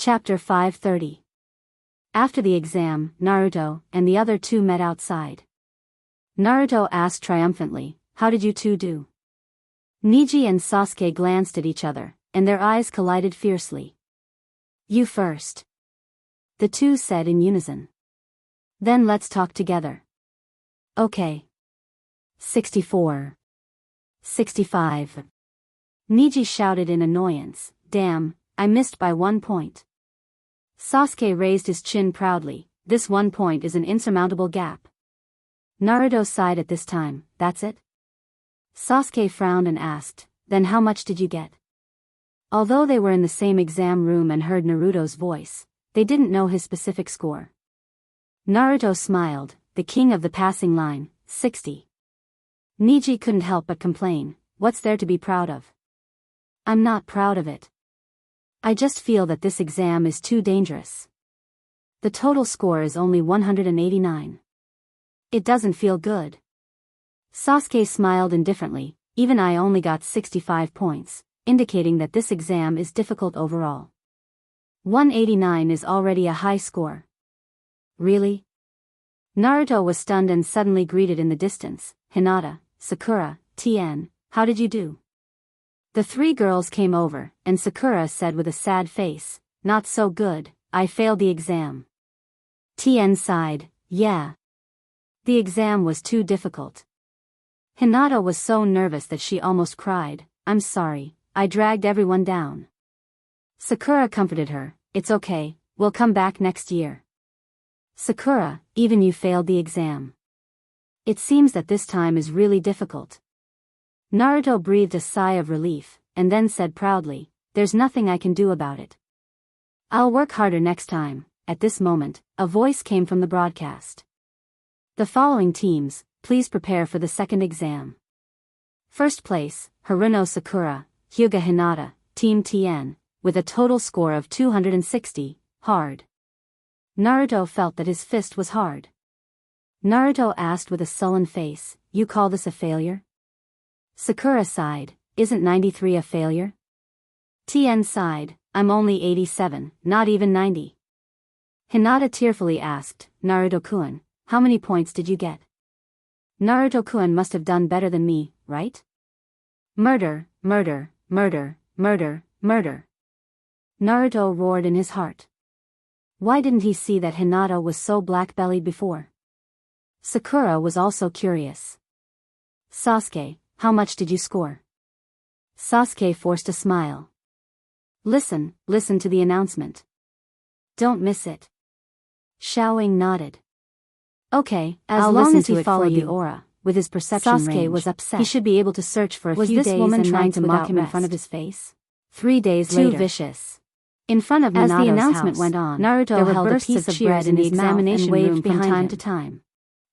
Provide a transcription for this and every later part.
Chapter 530. After the exam, Naruto and the other two met outside. Naruto asked triumphantly, "How did you two do?" Neji and Sasuke glanced at each other, and their eyes collided fiercely. "You first," the two said in unison. "Then let's talk together." "Okay." 64. 65. Neji shouted in annoyance, "Damn, I missed by 1 point." Sasuke raised his chin proudly, "This 1 point is an insurmountable gap." Naruto sighed at this time, "That's it?" Sasuke frowned and asked, "Then how much did you get?" Although they were in the same exam room and heard Naruto's voice, they didn't know his specific score. Naruto smiled, "The king of the passing line, 60. Neji couldn't help but complain, "What's there to be proud of?" "I'm not proud of it. I just feel that this exam is too dangerous. The total score is only 189. It doesn't feel good." Sasuke smiled indifferently, "Even I only got 65 points, indicating that this exam is difficult overall. 189 is already a high score." "Really?" Naruto was stunned and suddenly greeted in the distance, "Hinata, Sakura, Tien, how did you do?" The three girls came over, and Sakura said with a sad face, "Not so good, I failed the exam." Tien sighed, "Yeah. The exam was too difficult." Hinata was so nervous that she almost cried, "I'm sorry, I dragged everyone down." Sakura comforted her, "It's okay, we'll come back next year." "Sakura, even you failed the exam. It seems that this time is really difficult." Naruto breathed a sigh of relief, and then said proudly, "There's nothing I can do about it. I'll work harder next time." At this moment, a voice came from the broadcast. "The following teams, please prepare for the second exam. First place, Haruno Sakura, Hyuga Hinata, Team Tien, with a total score of 260, hard." Naruto felt that his fist was hard. Naruto asked with a sullen face, "You call this a failure?" Sakura sighed, "Isn't 93 a failure?" Tien sighed, "I'm only 87, not even 90. Hinata tearfully asked, "Naruto-kun, how many points did you get?" "Naruto-kun must have done better than me, right?" "Murder, murder, murder, murder, murder." Naruto roared in his heart. Why didn't he see that Hinata was so black-bellied before? Sakura was also curious. "Sasuke, how much did you score?" Sasuke forced a smile. Listen to the announcement. Don't miss it." Xiaoying nodded. "Okay, as long as he followed the aura, with his perception range, Sasuke was upset. He should be able to search for a few days. Was this woman trying to mock him in front of his face? 3 days later. Too vicious. In front of Minato's house, as the announcement went on, Naruto held a piece of bread in the examination room from time to time.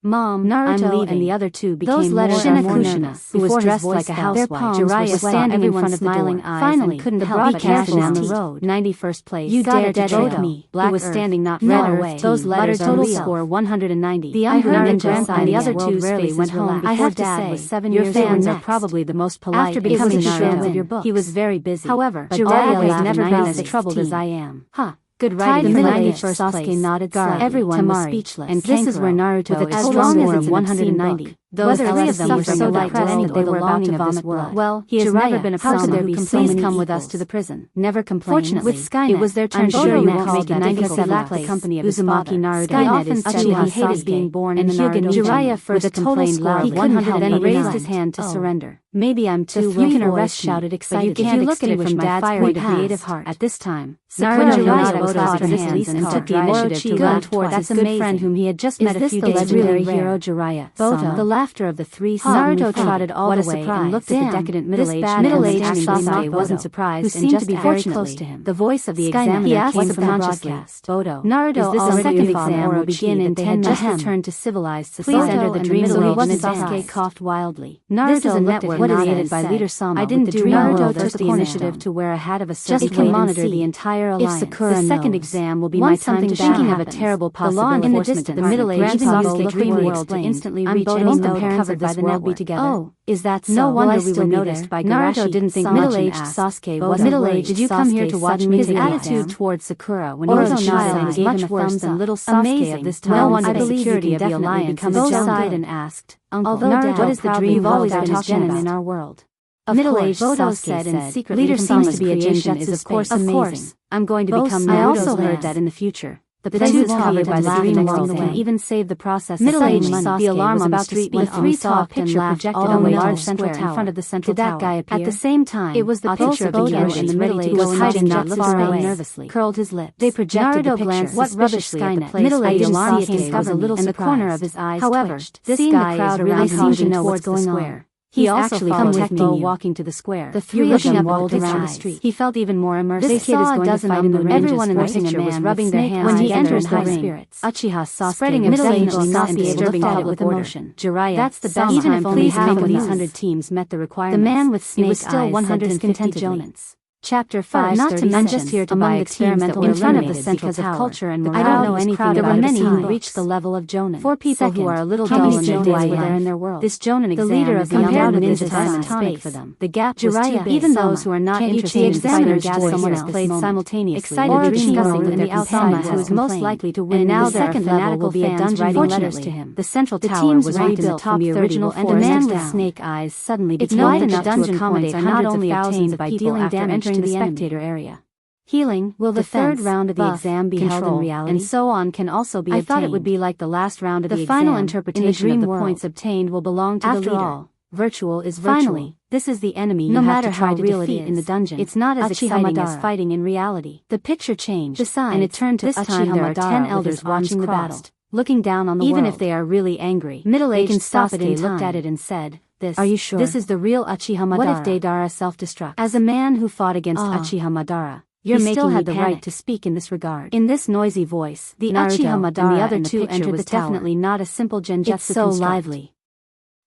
"Mom, Naruto and the other two became more and more nervous. Who was dressed like a housewife, Jiraiya was standing in front of the door. Finally, couldn't help but careful down the road. 91st place. You dared to trick me. Who was standing not far away. Those letters total score 190. The Naruto and the other two's face went home. I have to say, your fans are probably the most polite. After becoming Naruto of your books, he was very busy. However, Jiraiya has never been as troubled as I am." "Huh. Good writing." In the 91st Sasuke nodded slightly. Everyone was speechless. And this is where Naruto, with a total score of 190, those three of them were so depressed that they were about to vomit blood. "Well, he has never been a person who complains. Please come with us to the prison. Never complain." Fortunately, with Skynet, it was their turn. I'm sure you won't make it 97th place. The company of Uzumaki Naruto. Skynet is too he hated being born in the Naruto. Jiraiya first complained loudly. He couldn't help then raised his hand to surrender. "Maybe I'm too weak." "You can arrest me," shouted excitedly. "If you look at it from Dad's point of creative heart." At this time, Naruto was out of his hands and took the initiative to run towards his good friend whom he had just met a few days earlier. Is this the legendary hero Jiraiya? The laughter of the three. Naruto trotted all the way and looked at the decadent middle-aged Sasuke wasn't surprised, who seemed to be very close to him. The voice of the examiner came from the broadcast. Naruto, the second exam will begin in 10 minutes. Just returned to civilized society. Please enter the Dreamy Love Stories. Sasuke coughed wildly. Naruto looked at created by leader Sama. I didn't do Naruto took the initiative to wear a hat of a certain just to monitor the entire alliance. If Sakura the second exam will be my time to speaking of a terrible possibility. In the distance, the middle-aged Sasuke dream world to instantly reach any and parents of this world be together? Oh, is that so? No wonder we were noticed by Garashi. Naruto didn't think middle-aged Sasuke wasn't middle-aged. Did you come here to watch me? His attitude towards Sakura when he was a child was much worse than little Sasuke of this time. No wonder the security of the alliance both sighed and asked, Uncle, Naruto, what is the dream you've always been talking about in our world? Middle-aged Sasuke said, and secretly leader seems to be a genjutsu is of course amazing. I'm going to become Naruto's I also heard that in the future. The place is covered by the dream world and can even save the process. Middle-aged Sasuke the alarm on the street when three tall picture projected on the large central tower in front of the central tower. Did that guy appear? At the same time, it was the picture of the hero in the middle-aged who was hiding not far away, nervously, curled his lips. They projected the picture. What rubbishly at the place middle-aged Sasuke was a little surprised, and the corner of his eyes twitched. This guy is really seemed to know what's going on. He actually protecting you. Walking to the square. The three of them rolled around the street. He felt even more immersed. This kid is going to fight in the ranges. Everyone in the picture was rubbing their hands when he enters the ring. Uchiha Sasuke spreading himself not be able to follow with emotion. Jiraiya, that's the best. Even if only half of these 100 teams met the requirements, the man with snake eyes still 150 jonins. Chapter 5. Not to mention, just here to buy experimental in front of the central tower. Culture and morale. I don't know anything. There were many who reached the level of jonin. For people who are a little dull in their daily life in their world. This jonin exam, the leader of the undoubted ninja time and space for them. The gap was too big. Even those who are not interested in fighters someone else played simultaneously, excitedly discussing with the outside who is most likely to win. And now their fanatical fans writing letters to him. The central tower was rebuilt from the original, and a man with snake eyes suddenly became wide enough to accommodate hundreds of thousands by dealing damage to the spectator area. Healing, will the third round of the exam be held in reality? And so on can also be obtained. I thought it would be like the last round of the exam. The final interpretation of the points obtained will belong to the leader. After all, virtual is virtual. Finally, this is the enemy you have to try to defeat in the dungeon. It's not as exciting as fighting in reality. The picture changed, and it turned to this time there are 10 elders watching the battle, looking down on the world. Even if they are really angry, middle-aged Sasuke looked at it and said, Are you sure? This is the real Uchiha Madara. What if Deidara self-destructs? As a man who fought against Uchiha Madara, he still had the right to speak in this regard. In this noisy voice, the Uchiha Madara and the other two entered the tower. Definitely not a simple genjutsu It's so lively.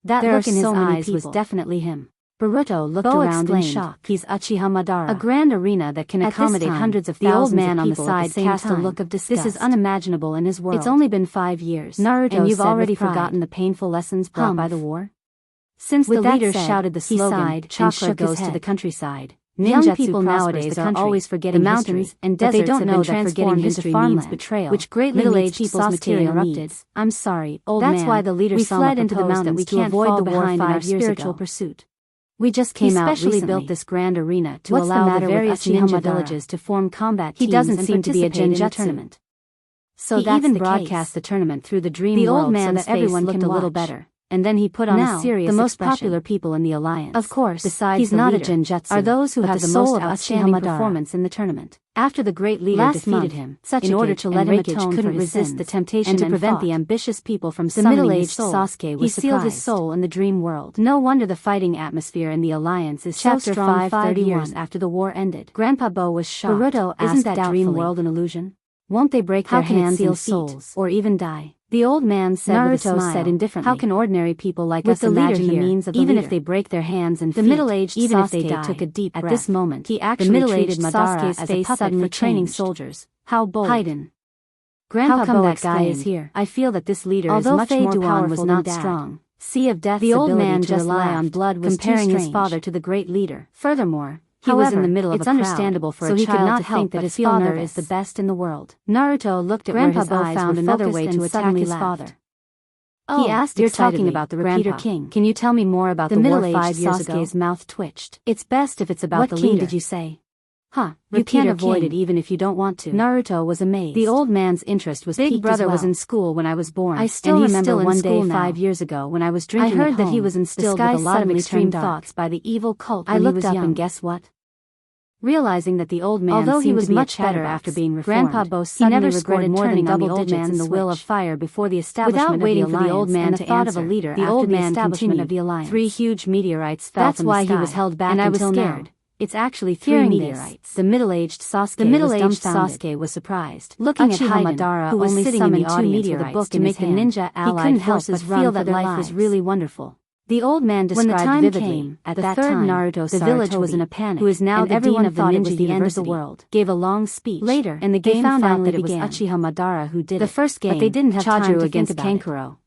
That look in his eyes was definitely him. Boruto looked around in shock. He's Uchiha Madara. A grand arena that can accommodate hundreds of thousands of people. The old man on the side cast a look of disgust. This is unimaginable in his world. It's only been 5 years. Naruto and you've already forgotten the painful lessons brought by the war? Since the leader shouted the slogan, chakra goes to the countryside. Young people nowadays are always forgetting the mountains and deserts. They don't know that forgetting history means betrayal, which greatly middle-aged people's material needs. I'm sorry, old man. That's why the leader fled into the mountains to avoid the war in our spiritual pursuit. We just came out recently. He specially built this grand arena to allow the various ninja villages to form combat teams. He doesn't seem to be a genjutsu tournament. So he even broadcast the tournament through the dream world. The old man's so that everyone looked a little better. And then he put on a serious the most popular people in the alliance. Of course, besides he's not a genjutsu, are those who have the most outstanding performance in the tournament. After the great leader defeated him, in order to let him atone couldn't resist the temptation and to prevent the ambitious people from summoning the middle-aged Sasuke was he sealed his soul in the dream world. No wonder the fighting atmosphere in the alliance is so strong. 30 years after the war ended, Grandpa Bo was shocked. Boruto asked, isn't that dream world an illusion? Won't they break their hands and souls, or even die? The old man said Naruto with a smile, said indifferently, how can ordinary people like us imagine the means of the even if they break their hands and feet, the middle-aged even if they die, took a deep breath. At this moment, he actually treated Madara as a puppet for training soldiers. How bold. Haiden. Grandpa Bo that guy is here. I feel that this leader is much more powerful than Dad. Strong. Sea of Death's the old man just rely on blood was comparing his father to the great leader. Furthermore, he was in the middle of a crowd, understandable for a child to think that his father is the best in the world. Naruto looked at Grandpa Bo found another way to attack his father. He asked, you're talking about the Repeater King. Can you tell me more about the middle-aged Sasuke's mouth twitched. It's best if it's about the leader. What king did you say? You can't avoid it even if you don't want to. Naruto was amazed. The old man's interest was Big brother was in school when I was born. I still remember one day 5 years ago when I was drinking I heard that he was instilled with a lot of extreme thoughts by the evil cult when he was young. I looked up and guess what? Realizing that the old man although he was much better after being reformed, Grandpa Bo suddenly regretted more than double digits in the will of fire before the establishment of the alliance. Without waiting for the old man to thought of a leader, the old man continued of the alliance. 3 huge meteorites fell from the sky. That's why he was held back and I was scared. It's actually 3 meteorites. The middle-aged Sasuke was surprised. Looking at Madara, who was sitting in the audience with a book to make the ninja ally, he couldn't help but feel that life was really wonderful. The old man described when the time vividly, came, at the third Naruto the village was in a panic, who is now and everyone thought it was the end of the world, gave a long speech. Later, and the game found out that it was Uchiha Madara who did it. The first game, but they didn't have time to against Kankuro.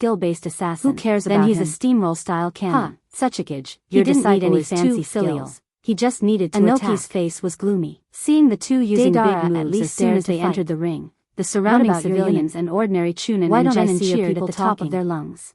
skill-based assassin. Who cares then about he's him? a steamroll-style cannon. Such a kid. He didn't need any is fancy too filial. skills. He just needed to Anoki's attack. face was gloomy. Seeing the two using Deidara big moves at least as soon dared as to they fight. entered the ring, the surrounding about your civilians eunuch? and ordinary Chunin Why and don't I Genin see your cheered at people the top of talking? their lungs.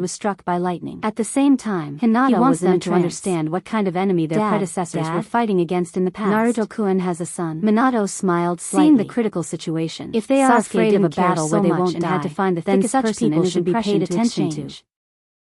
was struck by lightning. At the same time, Hinata wants was in them a to trance. understand what kind of enemy their predecessors were fighting against in the past. Naruto-kun has a son. Minato smiled slightly. Seeing the critical situation, if they are Sasuke afraid of a didn't care battle so where they much won't and die, had to find the then thickest such person in people his should be paid impression to attention exchange. to.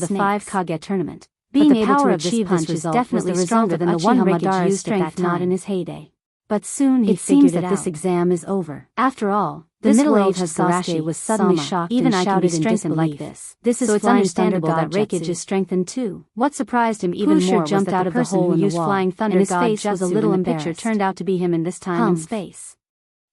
before the 5 Kage tournament. Being able to achieve this result definitely stronger than the one Madara's used at that time in his heyday. But soon he figured it out. This exam is over. After all, the middle-aged Sasuke was suddenly shocked even and shouted in disbelief like this. So it's understandable that Reikage is strengthened too. What surprised him even more was that the person who used flying thunder and his face was a little embarrassed. The picture turned out to be him in this time and space.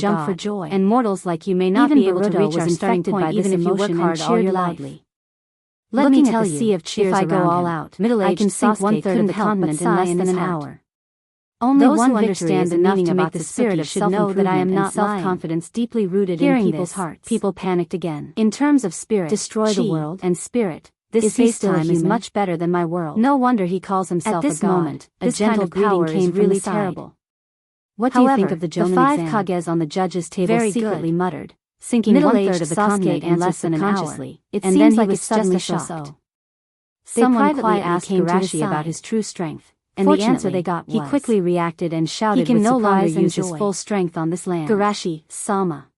jump god, for joy. and mortals like you may not Even be able to Boruto reach was our starting infected point by even this if you work emotion hard and all cheered your loudly. life. Let Looking me at tell the you, sea of cheers if I go around all him, out, middle-aged I can sink Sasuke 1/3 of the couldn't help continent but in less sigh in than his an heart. hour. Only Those one who victory understand is the enough meaning to about make the the spirit Suki of should know that I am self-improvement and not lying. self-confidence deeply rooted Hearing in people's this, hearts. people panicked again. In terms of spirit, Destroy the chi, world? and spirit, this Is he space still a time is human? much better than my world. No wonder he calls himself At this a god. moment, A this gentle kind of greeting power came is from really the side. terrible. What do you think However, of the the Jonin 5 exam? Kages on the judges' table Very secretly good. muttered, Sinking middle-aged 1/3 of the Sasuke continent in answered less than an hour. subconsciously, It and seems then he like was it's just suddenly a shocked. shocked. They Someone privately quietly asked came to his Garashi about side. his true strength, and the answer Fortunately, they got was, he quickly reacted and shouted he can with no longer surprise and use his joy. full strength on this land. Garashi, Sama.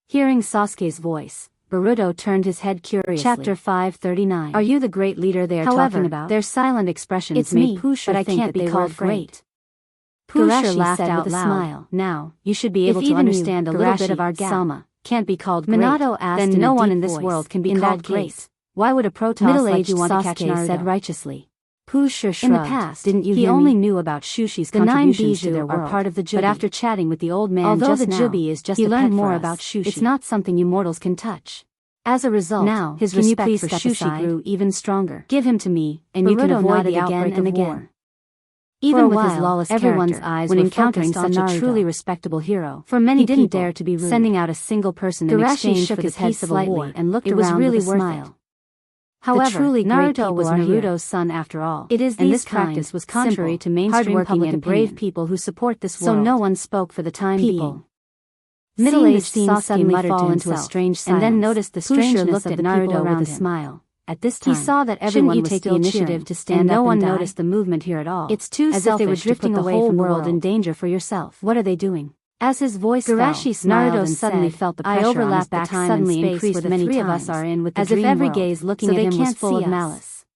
Hearing Sasuke's voice, Boruto turned his head curiously. Chapter 539. Are you the great leader they are talking about? Their silent expressions made Pusher think I can't be called great. Pusher laughed out with a smile. Now, you should be able to understand a little bit of our gap. Sama can't be called great. Minato asked then no one in this world can be called great. Why would a Protoss middle-aged like Sasuke said righteously. Pusher shrugged. In the past, didn't you hear me? He only knew about Shushi's contributions to their world, are part of the Jubi. But after chatting with the old man although just the Jubi is just he learned more about Shushi. It's not something you mortals can touch. As a result, now his respect for Shushi grew even stronger. Give him to me, and Boruto you can avoid the outbreak and again. War. Even with his lawless everyone's eyes when encountering such a truly respectable hero, for many he didn't dare to be rude. Sending out a single person in exchange for the peace of a war and looked around really with a smile. However, truly Naruto was Naruto's son after all. It is and this practice was contrary to mainstream public and brave people who support this world. So no one spoke for the time being. Middle-aged Sasuke suddenly fall into a strange silence, and then noticed the strangeness of the Naruto with a smile. At this time, he saw that everyone was still initiative to stand and no one noticed the movement here at all. It's too as if they were drifting away from the world in danger for yourself. What are they doing? As his voice Garashi smiled Naruto and suddenly felt the pressure on his back suddenly increased where the three of us are in with the as if every gaze looking at him was full of malice.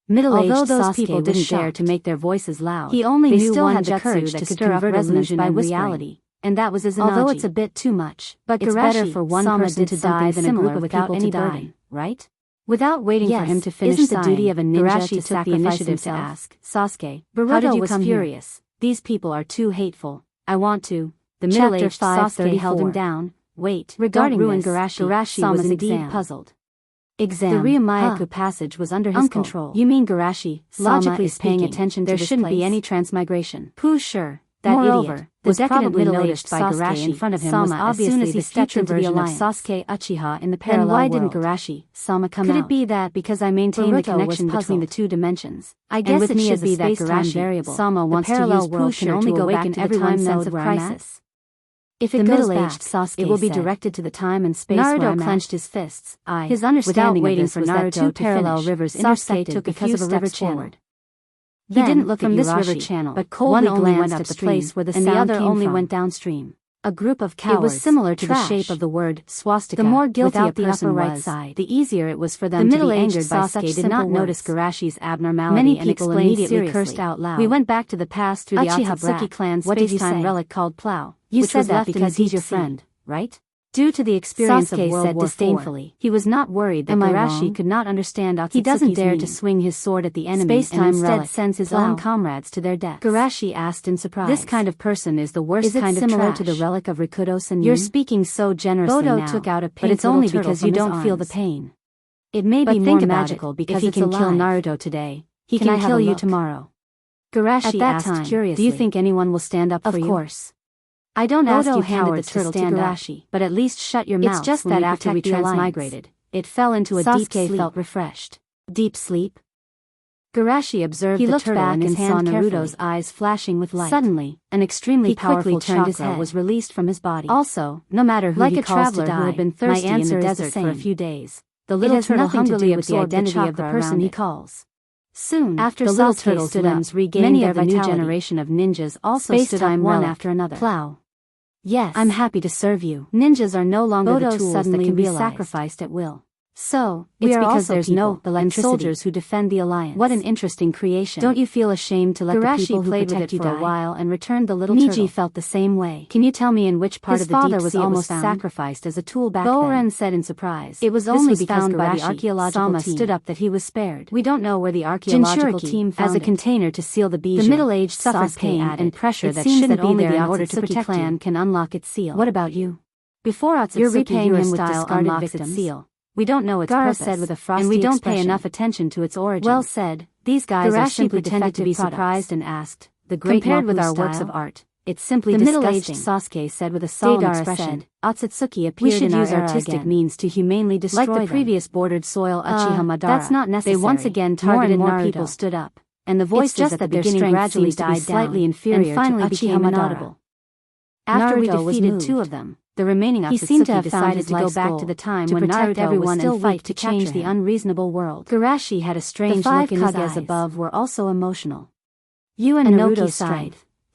Middle-aged although those people didn't dare to make their voices loud, he only knew one jutsu that could convert illusion by reality, and that was Izanagi. Although it's a bit too much, but it's better for one person to die than a group of without any burden, right? Without waiting for him to finish isn't the duty of a ninja to took the initiative to ask, Sasuke, Boruto was furious. These people are too hateful. I want to. The middle-aged Sasuke held him down. Wait, regarding ruin Garashi was indeed puzzled. Exam. The Ryumayaku passage was under his control. You mean Garashi, logically is paying attention to there shouldn't be any transmigration. Sure. That moreover, idiot, the decadent middle-aged by Garashi in front of him was obviously the future version of Sasuke Uchiha in the parallel world. Then why didn't Garashi, Sama come out? Could it be that because I maintain the connection between the two dimensions? I guess it should be that Garashi, variable, Sama wants to use world can only go back to everyone's sense of crisis. If it goes back, Sasuke it will be directed to the time and space Naruto where I'm clenched his fists. His understanding without waiting for Naruto to parallel rivers intersected took because of a river forward. He didn't look from this river channel, but coldly glanced at the place where the sound came from, and the other only went downstream. A group of cowards. It was similar to the shape of the word swastika. The more guilty a person was, the easier it was for them to be angered by such did not notice Garashi's abnormality and immediately cursed out loud. We went back to the past through the Otsutsuki clan's space-time relic called Plow, which was that because he's your friend, right? Due to the experience of World War disdainfully, he was not worried that Garashi could not understand Otsutsuki's He doesn't dare to swing his sword at the enemy and instead sends his own comrades to their deaths. Garashi asked in surprise. This kind of person is the worst kind of trash. Is it similar to the relic of Rikudo Sennin? You're speaking so generously now, took out a but it's only because you don't feel the pain. It may be more magical because if he can kill Naruto today, he can kill you tomorrow. Garashi asked curiously, do you think anyone will stand up for you? Of course. I don't ask you cowards to stand up, but at least shut your mouth. It's just that after we transmigrated, it fell into a deep sleep. Sasuke felt refreshed. Deep sleep? Garashi observed the turtle and his hand saw Naruto's eyes flashing with light. Suddenly, an extremely powerful chakra was released from his body. Also, no matter who he calls to die, who had been thirsty in the desert for a few days, the little turtle hungrily absorbed the identity of the person he calls. Soon, after the little turtle's limbs regained their vitality, many of the new generation of ninjas also stood up one after another. Plow. Yes, I'm happy to serve you. Ninjas are no longer the tools that can be sacrificed at will. So, it's because there's no electricity soldiers who defend the alliance. What an interesting creation. Don't you feel ashamed to let the people who protect you for a while and returned the little turtle? Niji felt the same way. Can you tell me in which part of the deep sea was almost sacrificed as a tool back then? Boren said in surprise. It was only because by the archaeological team stood up that he was spared. We don't know where the archaeological team found as a container to seal the bijou. The middle-aged suffered pain and pressure that shouldn't be there in order to protect clan can unlock its seal. What about you? Before Otsutsuki, you're repaying him with discarded victims. Seal. We don't know its purpose, said with a frosty and we don't pay enough attention to its origin. Well said, these guys are simply pretended to be surprised and asked, the great compared with our works of art, it's simply the middle-aged Sasuke said with a solemn expression. Otsutsuki appeared we should in use artistic means to humanely destroy them. Like the previous bordered soil Uchiha Madara, that's not necessary. They once again targeted more people stood up, and the voices at the beginning gradually died slightly inferior and finally became inaudible. After we defeated two of them, the remaining Otsutsuki seemed to have decided to go back to the time when Naruto was still fight to change the unreasonable world. Garashi had a strange look in his eyes. The 5 Kages above were also emotional. You and Naruto sighed.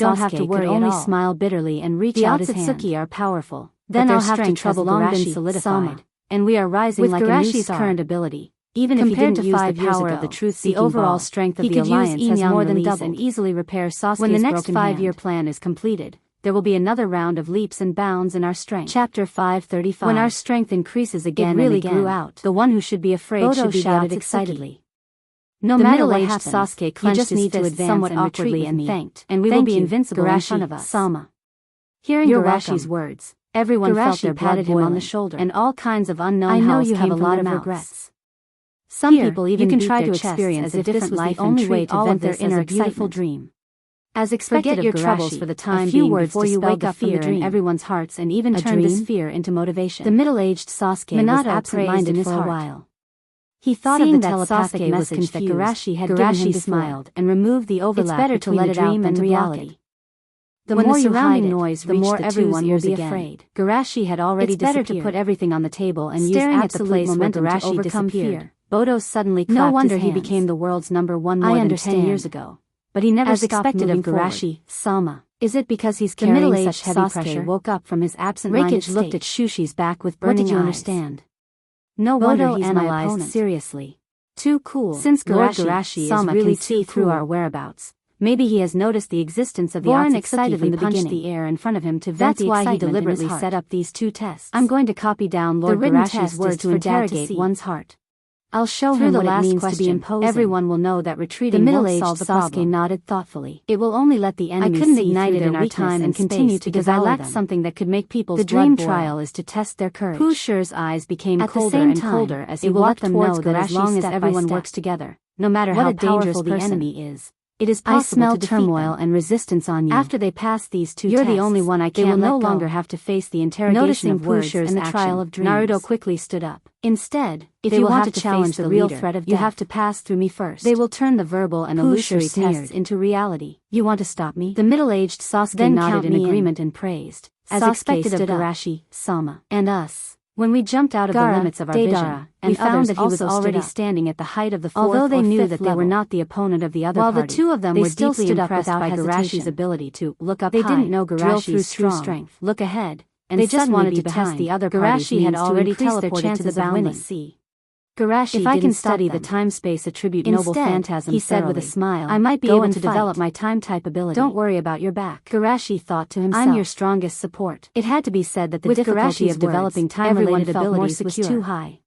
don't have to worry at all. Only smile bitterly and reach the out his hand. The Otsutsuki are powerful. Then but I'll their have to strength trouble has long Garashi, been solidified, Sama. and we are rising With like a new Garashi's star. current ability, Even compared if he didn't to use 5 the years power ago, of the truth-seeking the overall ball, strength of he the could alliance use has more than release doubled. and easily repair Sasuke's When the next broken 5-year hand. plan is completed, there will be another round of leaps and bounds in our strength. Chapter 535. When our strength increases again really and again, grew out. the one who should be afraid Bodo should be shouted the Otsutsuki. excitedly. No The matter what middle-aged happens, Sasuke you clenched just his need to fist advance somewhat and awkwardly retreat with and me, thanked. and we will Thank be you, invincible in Garashi, front of us. Sama. Hearing You're Garashi's welcome. words, everyone felt their blood patted him on the shoulder, and all kinds of unknown I know howls you have came a from lot their of mouths. regrets. Some Here, people even you can beat try their to chests experience as if if this this was was the the only only way way to to vent vent this their as inner a beautiful excitement. dream. As expected Forget of your Garashi, troubles for the time a few being words before you dispelled wake the up from the fear in dream. everyone's hearts and even A turned this dream? fear into motivation. The middle-aged Sasuke was Minato absent-minded praised in his for a heart. while. He thought Seeing of the that telepathic Sasuke was message that confused, Garashi had given him Garashi before, smiled and removed the overlap better to between let the it out dream than and to block reality. it. The When more the you surrounding hide it, noise the reached more the everyone two's will ears be again. afraid. Garashi had already It's better to disappeared. put everything on the table and Staring use at the absolute place where momentum to Garashi overcome disappeared, fear. Bodo suddenly clapped No wonder his he hands. became the world's #1 more I than understand. 10 years ago. But he never As stopped expected moving of forward. Garashi, Sama. Is it because he's The carrying middle-aged such heavy Sasuke pressure? woke up from his absent-minded Raikage looked state. at Shushi's back with What burning did you eyes. understand? No Bodo wonder he's my analyzed opponent. seriously. Too cool. Since Lord Garashi, Garashi is Sama really can see too through cool. our whereabouts. Maybe he has noticed the existence of the Borin Otsutsuki excitedly from the punched beginning. the air in front of him to vent That's the why he excitement in his deliberately heart. set up these 2 tests. I'm going to copy down Lord The written Garashi's test is words to for Dad to interrogate see. one's heart. I'll show Through him the what it last means to be question, imposing. everyone will know that The retreating won't middle-aged solve the Sasuke problem. nodded thoughtfully. It will only let the enemy I couldn't see ignite through it their in our weakness time and continue space to because I devour lacked them. something that could make people's The blood dream boil. trial is to test their courage. Pusher's eyes became At the colder same and time, colder as he it will let walked them towards know that as Garashi long as step by everyone step. works together, no matter What how a dangerous powerful the person. enemy is, it is I possible smell to defeat turmoil them. and resistance on you. After they pass these 2 You're tests, the only one I they will can't no let go. longer have to face the interrogation Noticing of words Pusher's and the action, trial of dreams. Naruto quickly stood up. Instead, If they you will want have to challenge face the the real leader, threat of you death. have to pass through me first. They will turn the verbal and Pusher illusory tests sneered. into reality. You want to stop me? The middle-aged Sasuke Then nodded count in me in. agreement and praised, as Sasuke expected of stood up. Garashi, Sama, And us. When we jumped out of Gaara, the limits of our Deidara, vision, and we found others that he was also stood already up. standing at the height of the 4th Although they or knew 5th that they were level. not the opponent of the other While party, the 2 of them they were still deeply stood up impressed without by Garashi's hesitation. ability to look up They high, didn't know drill Garashi's through true strength, look ahead, and they just suddenly wanted be to test behind. the other party's Garashi had means to already increase their teleported to chances the of winning. boundless sea. Garashi If I didn't can stop study the them. time-space attribute Instead, noble phantasm he said with a thoroughly, smile, I might be "Go able and to fight. develop my time-type ability. Don't worry about your back." Garashi thought to himself. I'm your strongest support. It had to be said that the With difficulty Garashi's of developing words, everyone time-related felt more abilities was secure. too high.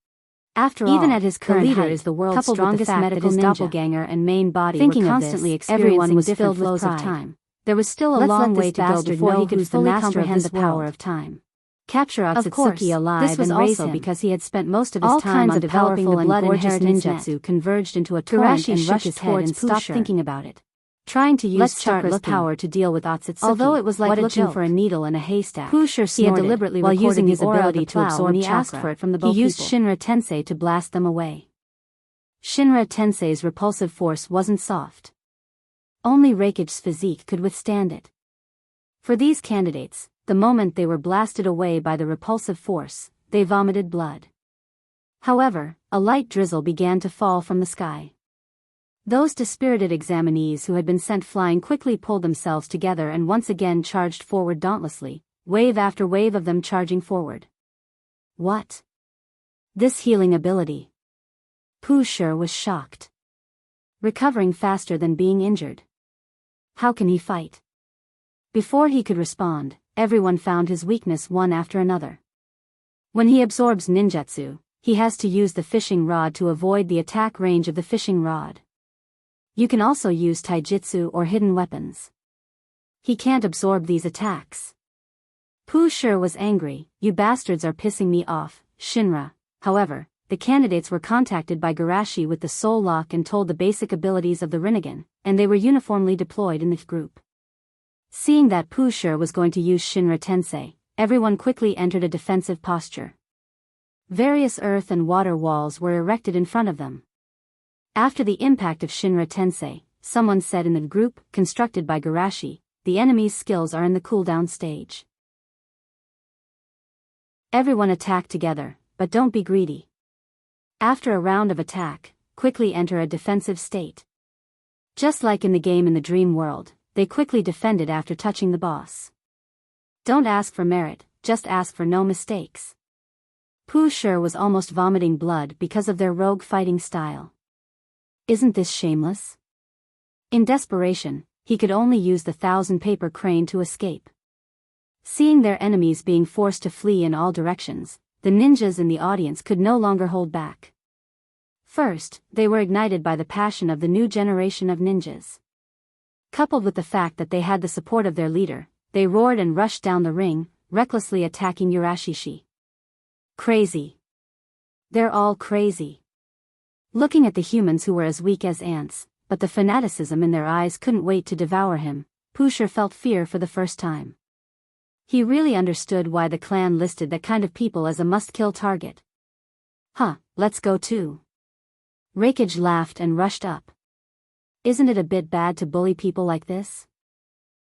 After Even all, at his the current leader height, is the world's coupled with the strongest fact that medical his ninja. doppelganger and main body Thinking were of constantly this, everyone experiencing was different filled with flows of pride. time. There was still a Let's long let way this to go bastard before know he could who's the fully master of comprehend this the power world. of time. Capture Of course, Otsutsuki alive this was and raise also him. because he had spent most of his All time kinds on of developing the powerful and blood gorgeous inheritance ninjutsu net. converged into a torrent Garashi and shook rushed his head towards and stopped Pusher, thinking about it. trying to use Let's start chakra looking. power to deal with Otsutsuki. Although it was like what a looking joke. for a needle in a haystack, Pusher he had snorted, deliberately while recorded using the his aura of ability the to plow absorb when he chakra. asked for it from the He used people. Shinra Tensei to blast them away. Shinra Tensei's repulsive force wasn't soft. Only Raikage's physique could withstand it. For these candidates, the moment they were blasted away by the repulsive force, they vomited blood. However, a light drizzle began to fall from the sky. Those dispirited examinees who had been sent flying quickly pulled themselves together and once again charged forward dauntlessly, wave after wave of them charging forward. What? This healing ability. Pusher was shocked. Recovering faster than being injured. How can he fight? Before he could respond, everyone found his weakness one after another. When he absorbs ninjutsu, he has to use the fishing rod to avoid the attack range of the fishing rod. You can also use taijutsu or hidden weapons. He can't absorb these attacks. Pusher was angry. You bastards are pissing me off, Shinra. However, the candidates were contacted by Garashi with the soul lock and told the basic abilities of the Rinnegan, and they were uniformly deployed in the group. Seeing that Pusher was going to use Shinra Tensei, everyone quickly entered a defensive posture. Various earth and water walls were erected in front of them. After the impact of Shinra Tensei, someone said in the group, constructed by Garashi, the enemy's skills are in the cooldown stage. Everyone attack together, but don't be greedy. After a round of attack, quickly enter a defensive state. Just like in the game in the dream world, they quickly defended after touching the boss. Don't ask for merit, just ask for no mistakes. Pusher was almost vomiting blood because of their rogue fighting style. Isn't this shameless? In desperation, he could only use the 1,000-paper crane to escape. Seeing their enemies being forced to flee in all directions, the ninjas in the audience could no longer hold back. First, they were ignited by the passion of the new generation of ninjas. Coupled with the fact that they had the support of their leader, they roared and rushed down the ring, recklessly attacking Urashishi. Crazy. They're all crazy. Looking at the humans who were as weak as ants, but the fanaticism in their eyes couldn't wait to devour him, Pusher felt fear for the first time. He really understood why the clan listed that kind of people as a must-kill target. Huh, let's go too. Reikage laughed and rushed up. Isn't it a bit bad to bully people like this?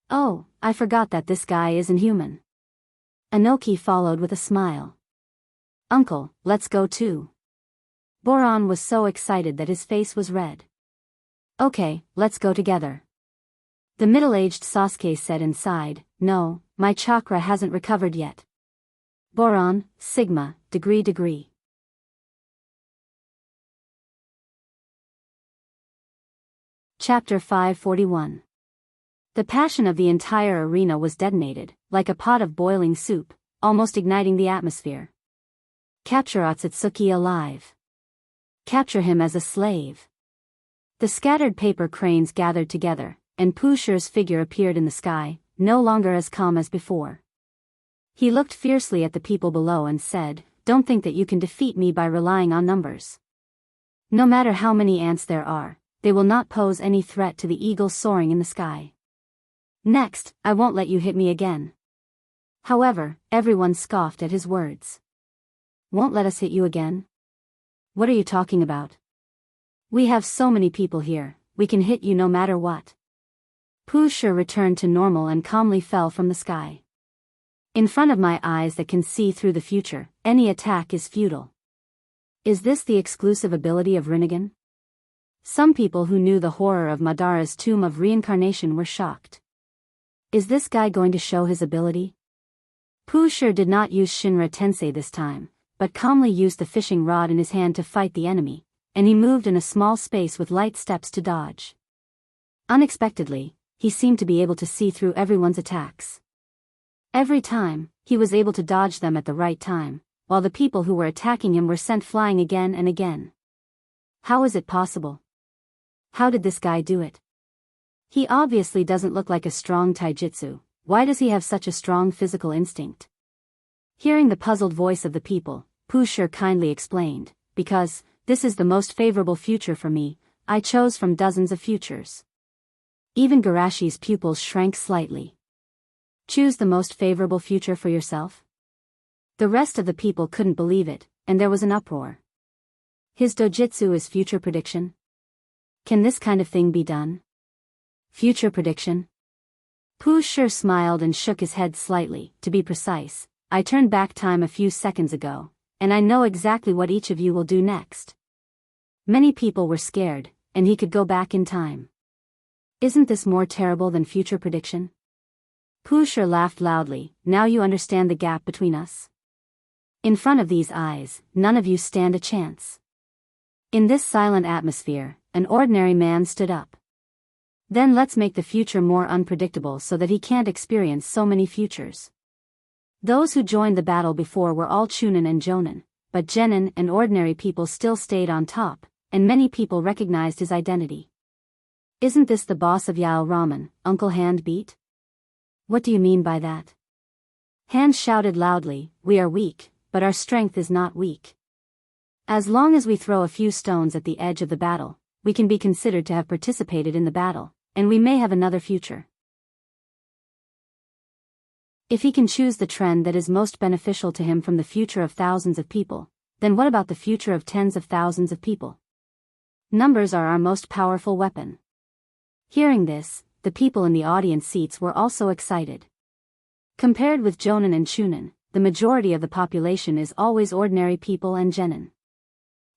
Oh, I forgot that this guy isn't human. Anoki followed with a smile. Uncle, let's go too. Boron was so excited that his face was red. Okay, let's go together. The middle-aged Sasuke said inside, no, my chakra hasn't recovered yet. Boron, Sigma, degree. Chapter 541. The passion of the entire arena was detonated, like a pot of boiling soup, almost igniting the atmosphere. Capture Otsutsuki alive. Capture him as a slave. The scattered paper cranes gathered together, and Pusher's figure appeared in the sky, no longer as calm as before. He looked fiercely at the people below and said, don't think that you can defeat me by relying on numbers. No matter how many ants there are, they will not pose any threat to the eagle soaring in the sky. Next, I won't let you hit me again. However, everyone scoffed at his words. Won't let us hit you again? What are you talking about? We have so many people here, we can hit you no matter what. Pusher returned to normal and calmly fell from the sky. In front of my eyes that can see through the future, any attack is futile. Is this the exclusive ability of Rinnegan? Some people who knew the horror of Madara's tomb of reincarnation were shocked. Is this guy going to show his ability? Pusher did not use Shinra Tensei this time, but calmly used the fishing rod in his hand to fight the enemy, and he moved in a small space with light steps to dodge. Unexpectedly, he seemed to be able to see through everyone's attacks. Every time, he was able to dodge them at the right time, while the people who were attacking him were sent flying again and again. How is it possible? How did this guy do it? He obviously doesn't look like a strong taijutsu. Why does he have such a strong physical instinct? Hearing the puzzled voice of the people, Pusher kindly explained, because, this is the most favorable future for me, I chose from dozens of futures. Even Garashi's pupils shrank slightly. Choose the most favorable future for yourself? The rest of the people couldn't believe it, and there was an uproar. His dojutsu is future prediction? Can this kind of thing be done? Future prediction? Pusher smiled and shook his head slightly. To be precise, I turned back time a few seconds ago, and I know exactly what each of you will do next. Many people were scared, and he could go back in time. Isn't this more terrible than future prediction? Pusher laughed loudly. Now you understand the gap between us? In front of these eyes, none of you stand a chance. In this silent atmosphere, an ordinary man stood up. Then let's make the future more unpredictable so that he can't experience so many futures. Those who joined the battle before were all Chunin and Jonin, but Genin and ordinary people still stayed on top, and many people recognized his identity. Isn't this the boss of Yao Ramen, Uncle Hand Beat? What do you mean by that? Hand shouted loudly, we are weak, but our strength is not weak. As long as we throw a few stones at the edge of the battle, we can be considered to have participated in the battle, and we may have another future. If he can choose the trend that is most beneficial to him from the future of thousands of people, then what about the future of tens of thousands of people? Numbers are our most powerful weapon. Hearing this, the people in the audience seats were also excited. Compared with Jonin and Chunin, the majority of the population is always ordinary people and genin.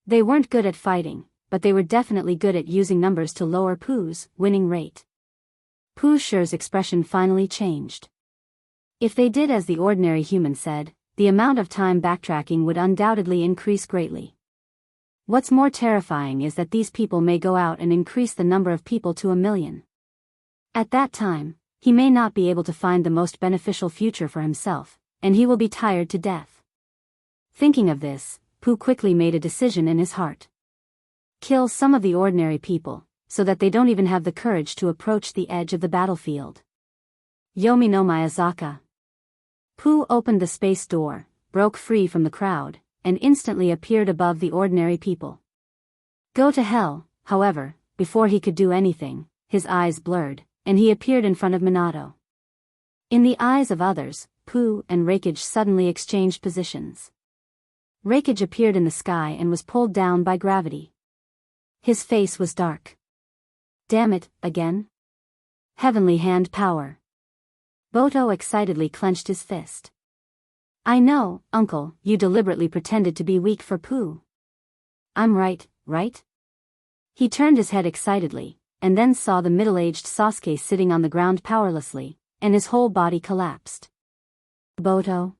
They weren't good at fighting, but they were definitely good at using numbers to lower Pooh's winning rate. Pusher's expression finally changed. If they did as the ordinary human said, the amount of time backtracking would undoubtedly increase greatly. What's more terrifying is that these people may go out and increase the number of people to 1 million. At that time, he may not be able to find the most beneficial future for himself, and he will be tired to death. Thinking of this, Pooh quickly made a decision in his heart. Kill some of the ordinary people, so that they don't even have the courage to approach the edge of the battlefield. Yomi no Miyazaka. Pooh opened the space door, broke free from the crowd, and instantly appeared above the ordinary people. Go to hell, however, before he could do anything, his eyes blurred, and he appeared in front of Minato. In the eyes of others, Pooh and Reikage suddenly exchanged positions. Reikage appeared in the sky and was pulled down by gravity. His face was dark. Damn it, again? Heavenly hand power. Boto excitedly clenched his fist. I know, uncle, you deliberately pretended to be weak for Pooh. I'm right, right? He turned his head excitedly, and then saw the middle-aged Sasuke sitting on the ground powerlessly, and his whole body collapsed. Boto?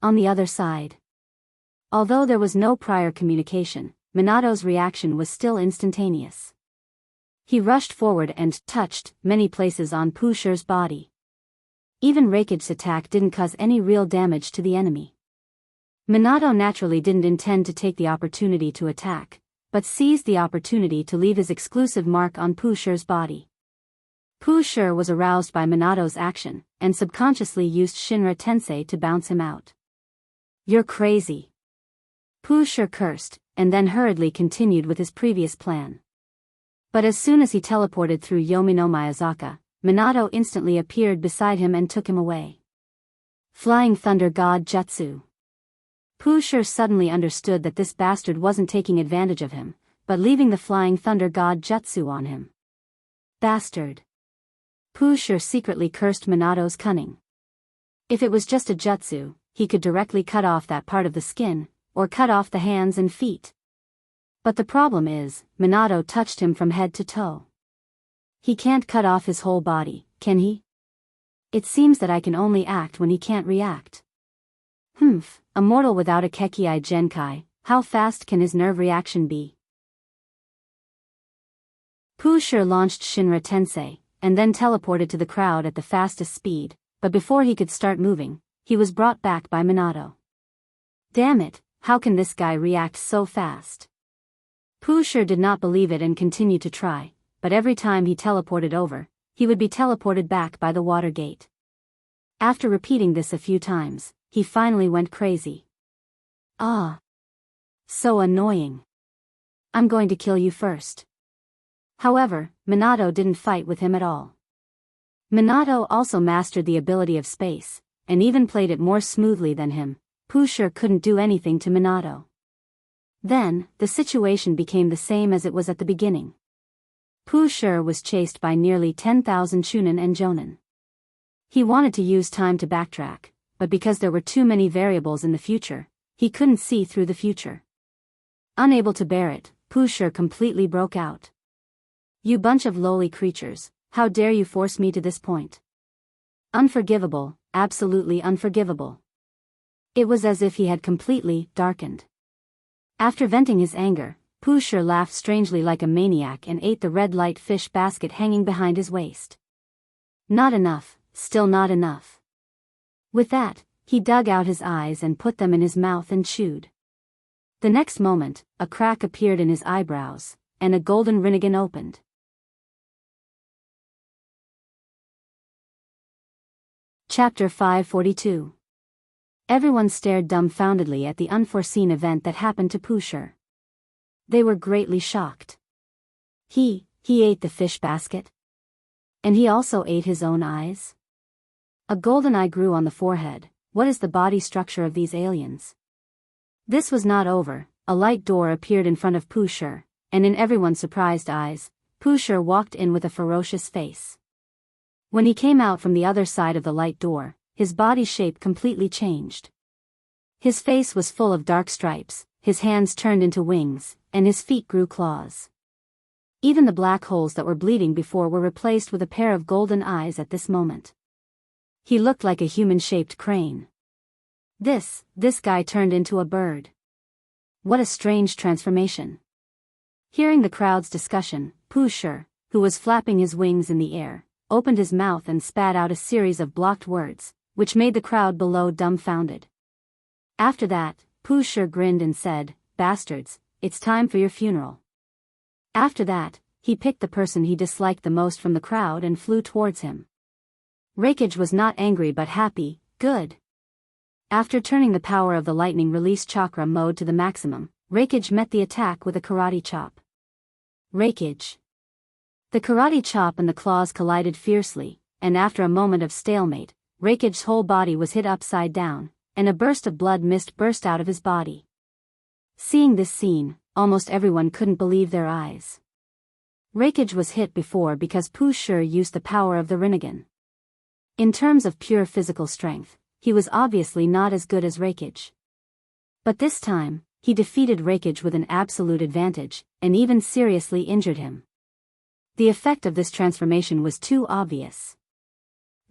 On the other side. Although there was no prior communication, Minato's reaction was still instantaneous. He rushed forward and touched many places on Pooh's body. Even Reikage's attack didn't cause any real damage to the enemy. Minato naturally didn't intend to take the opportunity to attack, but seized the opportunity to leave his exclusive mark on Pooh's body. Pooh was aroused by Minato's action, and subconsciously used Shinra Tensei to bounce him out. You're crazy. Pooh cursed, and then hurriedly continued with his previous plan. But as soon as he teleported through Yomi no Miyazaka, Minato instantly appeared beside him and took him away. Flying Thunder God Jutsu. Pooh suddenly understood that this bastard wasn't taking advantage of him, but leaving the Flying Thunder God Jutsu on him. Bastard. Pooh secretly cursed Minato's cunning. If it was just a jutsu, he could directly cut off that part of the skin, or cut off the hands and feet. But the problem is, Minato touched him from head to toe. He can't cut off his whole body, can he? It seems that I can only act when he can't react. A mortal without a Kekkei Genkai, how fast can his nerve reaction be? Pooh launched Shinra Tensei, and then teleported to the crowd at the fastest speed, but before he could start moving, he was brought back by Minato. Damn it, how can this guy react so fast? Pooh did not believe it and continued to try, but every time he teleported over, he would be teleported back by the water gate. After repeating this a few times, he finally went crazy. Ah. So annoying. I'm going to kill you first. However, Minato didn't fight with him at all. Minato also mastered the ability of space, and even played it more smoothly than him. Pooh couldn't do anything to Minato. Then, the situation became the same as it was at the beginning. Pooh was chased by nearly 10,000 Chunin and Jonin. He wanted to use time to backtrack, but because there were too many variables in the future, he couldn't see through the future. Unable to bear it, Pooh completely broke out. You bunch of lowly creatures, how dare you force me to this point? Unforgivable, absolutely unforgivable. It was as if he had completely darkened. After venting his anger, Pooh laughed strangely like a maniac and ate the red light fish basket hanging behind his waist. Not enough, still not enough. With that, he dug out his eyes and put them in his mouth and chewed. The next moment, a crack appeared in his eyebrows, and a golden Rinnegan opened. Chapter 542. Everyone stared dumbfoundedly at the unforeseen event that happened to Pooh. They were greatly shocked. He ate the fish basket? And he also ate his own eyes? A golden eye grew on the forehead. What is the body structure of these aliens? This was not over. A light door appeared in front of Pooh, and in everyone's surprised eyes, Pooh walked in with a ferocious face. When he came out from the other side of the light door, his body shape completely changed. His face was full of dark stripes, his hands turned into wings, and his feet grew claws. Even the black holes that were bleeding before were replaced with a pair of golden eyes at this moment. He looked like a human-shaped crane. This guy turned into a bird. What a strange transformation. Hearing the crowd's discussion, Pooh, who was flapping his wings in the air, opened his mouth and spat out a series of blocked words, which made the crowd below dumbfounded. After that, Pooh grinned and said, "Bastards, it's time for your funeral." After that, he picked the person he disliked the most from the crowd and flew towards him. Reikage was not angry but happy. Good. After turning the power of the lightning release chakra mode to the maximum, Reikage met the attack with a karate chop. Reikage. The karate chop and the claws collided fiercely, and after a moment of stalemate, Reikage's whole body was hit upside down, and a burst of blood mist burst out of his body. Seeing this scene, almost everyone couldn't believe their eyes. Reikage was hit before because Pooh Shiur used the power of the Rinnegan. In terms of pure physical strength, he was obviously not as good as Reikage. But this time, he defeated Reikage with an absolute advantage, and even seriously injured him. The effect of this transformation was too obvious.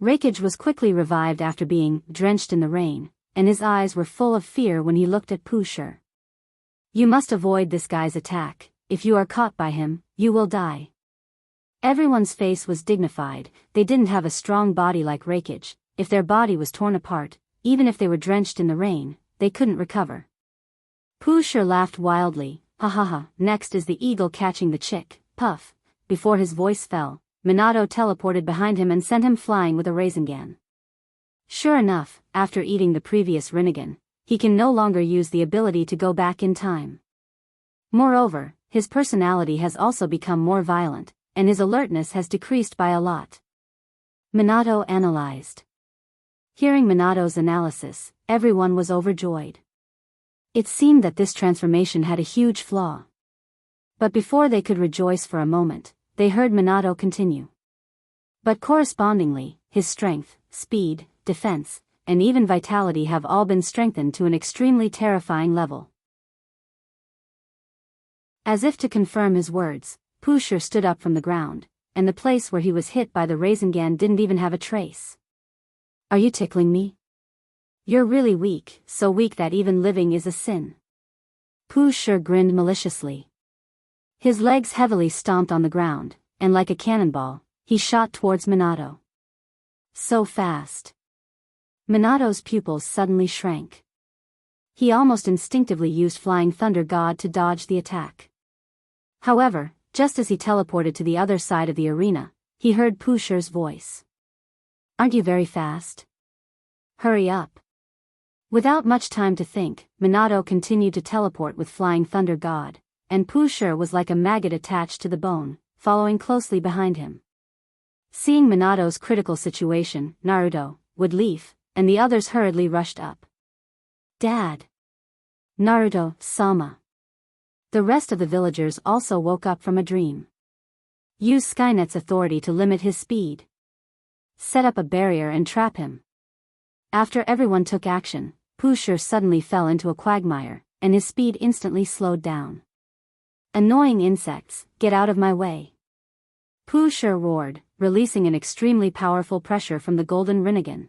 Reikage was quickly revived after being drenched in the rain, and his eyes were full of fear when he looked at Pooh Shiur. You must avoid this guy's attack. If you are caught by him, you will die. Everyone's face was dignified. They didn't have a strong body like Reikage. If their body was torn apart, even if they were drenched in the rain, they couldn't recover. Pooh Shiur laughed wildly. Ha ha ha, next is the eagle catching the chick. Puff. Before his voice fell, Minato teleported behind him and sent him flying with a Rasengan. Sure enough, after eating the previous Rinnegan, he can no longer use the ability to go back in time. Moreover, his personality has also become more violent, and his alertness has decreased by a lot. Minato analyzed. Hearing Minato's analysis, everyone was overjoyed. It seemed that this transformation had a huge flaw. But before they could rejoice for a moment, they heard Minato continue. But correspondingly, his strength, speed, defense, and even vitality have all been strengthened to an extremely terrifying level. As if to confirm his words, Pooh Shiur stood up from the ground, and the place where he was hit by the Rasengan didn't even have a trace. Are you tickling me? You're really weak, so weak that even living is a sin. Pooh Shiur grinned maliciously. His legs heavily stomped on the ground, and like a cannonball, he shot towards Minato. So fast. Minato's pupils suddenly shrank. He almost instinctively used Flying Thunder God to dodge the attack. However, just as he teleported to the other side of the arena, he heard Pooh Shiur's voice. Aren't you very fast? Hurry up. Without much time to think, Minato continued to teleport with Flying Thunder God, and Pooh Shiur was like a maggot attached to the bone, following closely behind him. Seeing Minato's critical situation, Naruto, Woodleaf, and the others hurriedly rushed up. Dad! Naruto-sama. The rest of the villagers also woke up from a dream. Use Skynet's authority to limit his speed. Set up a barrier and trap him. After everyone took action, Pooh Shiur suddenly fell into a quagmire, and his speed instantly slowed down. Annoying insects, get out of my way. Pooh Shiur roared, releasing an extremely powerful pressure from the golden Rinnegan.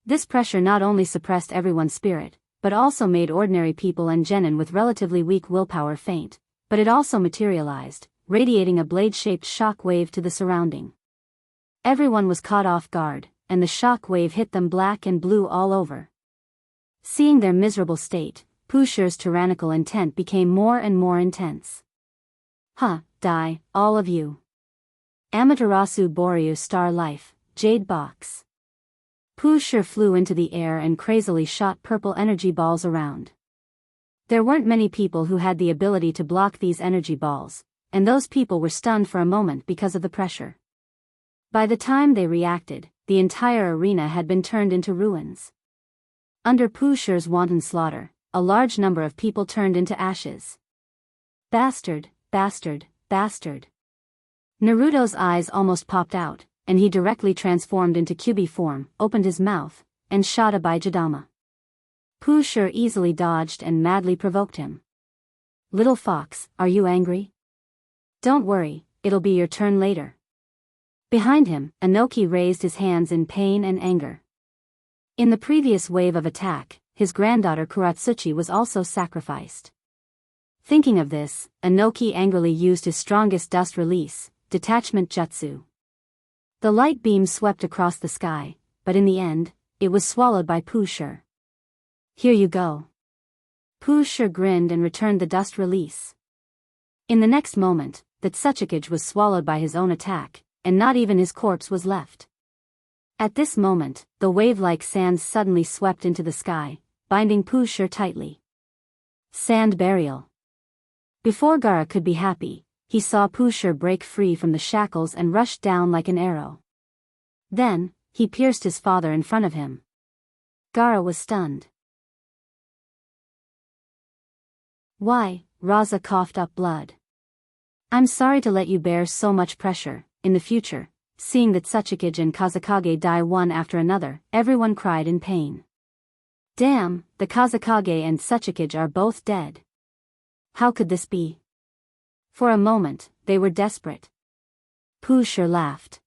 This pressure not only suppressed everyone's spirit, but also made ordinary people and genin with relatively weak willpower faint, but it also materialized, radiating a blade-shaped shock wave to the surrounding. Everyone was caught off guard, and the shock wave hit them black and blue all over. Seeing their miserable state, Pooh Shiur's tyrannical intent became more and more intense. Die, all of you. Amaterasu Boryu Star Life, Jade Box. Pooh Shiur flew into the air and crazily shot purple energy balls around. There weren't many people who had the ability to block these energy balls, and those people were stunned for a moment because of the pressure. By the time they reacted, the entire arena had been turned into ruins. Under Pooh Shiur's wanton slaughter, a large number of people turned into ashes. Bastard, bastard, bastard. Naruto's eyes almost popped out, and he directly transformed into Kyuubi form, opened his mouth, and shot a Baijidama. Pooh Shiur easily dodged and madly provoked him. Little fox, are you angry? Don't worry, it'll be your turn later. Behind him, Inoki raised his hands in pain and anger. In the previous wave of attack, his granddaughter Kuratsuchi was also sacrificed. Thinking of this, Inoki angrily used his strongest dust release, detachment jutsu. The light beam swept across the sky, but in the end, it was swallowed by Pooh Shiur. Here you go. Pooh Shiur grinned and returned the dust release. In the next moment, the Tsuchikage was swallowed by his own attack, and not even his corpse was left. At this moment, the wave-like sands suddenly swept into the sky, binding Pooshur tightly. Sand burial. Before Gaara could be happy, he saw Pooshur break free from the shackles and rush down like an arrow. Then, he pierced his father in front of him. Gaara was stunned. Why? Raza coughed up blood. I'm sorry to let you bear so much pressure. In the future, seeing that Tsuchikage and Kazekage die one after another, everyone cried in pain. Damn, the Kazekage and Tsuchikage are both dead. How could this be? For a moment, they were desperate. Pooshur laughed.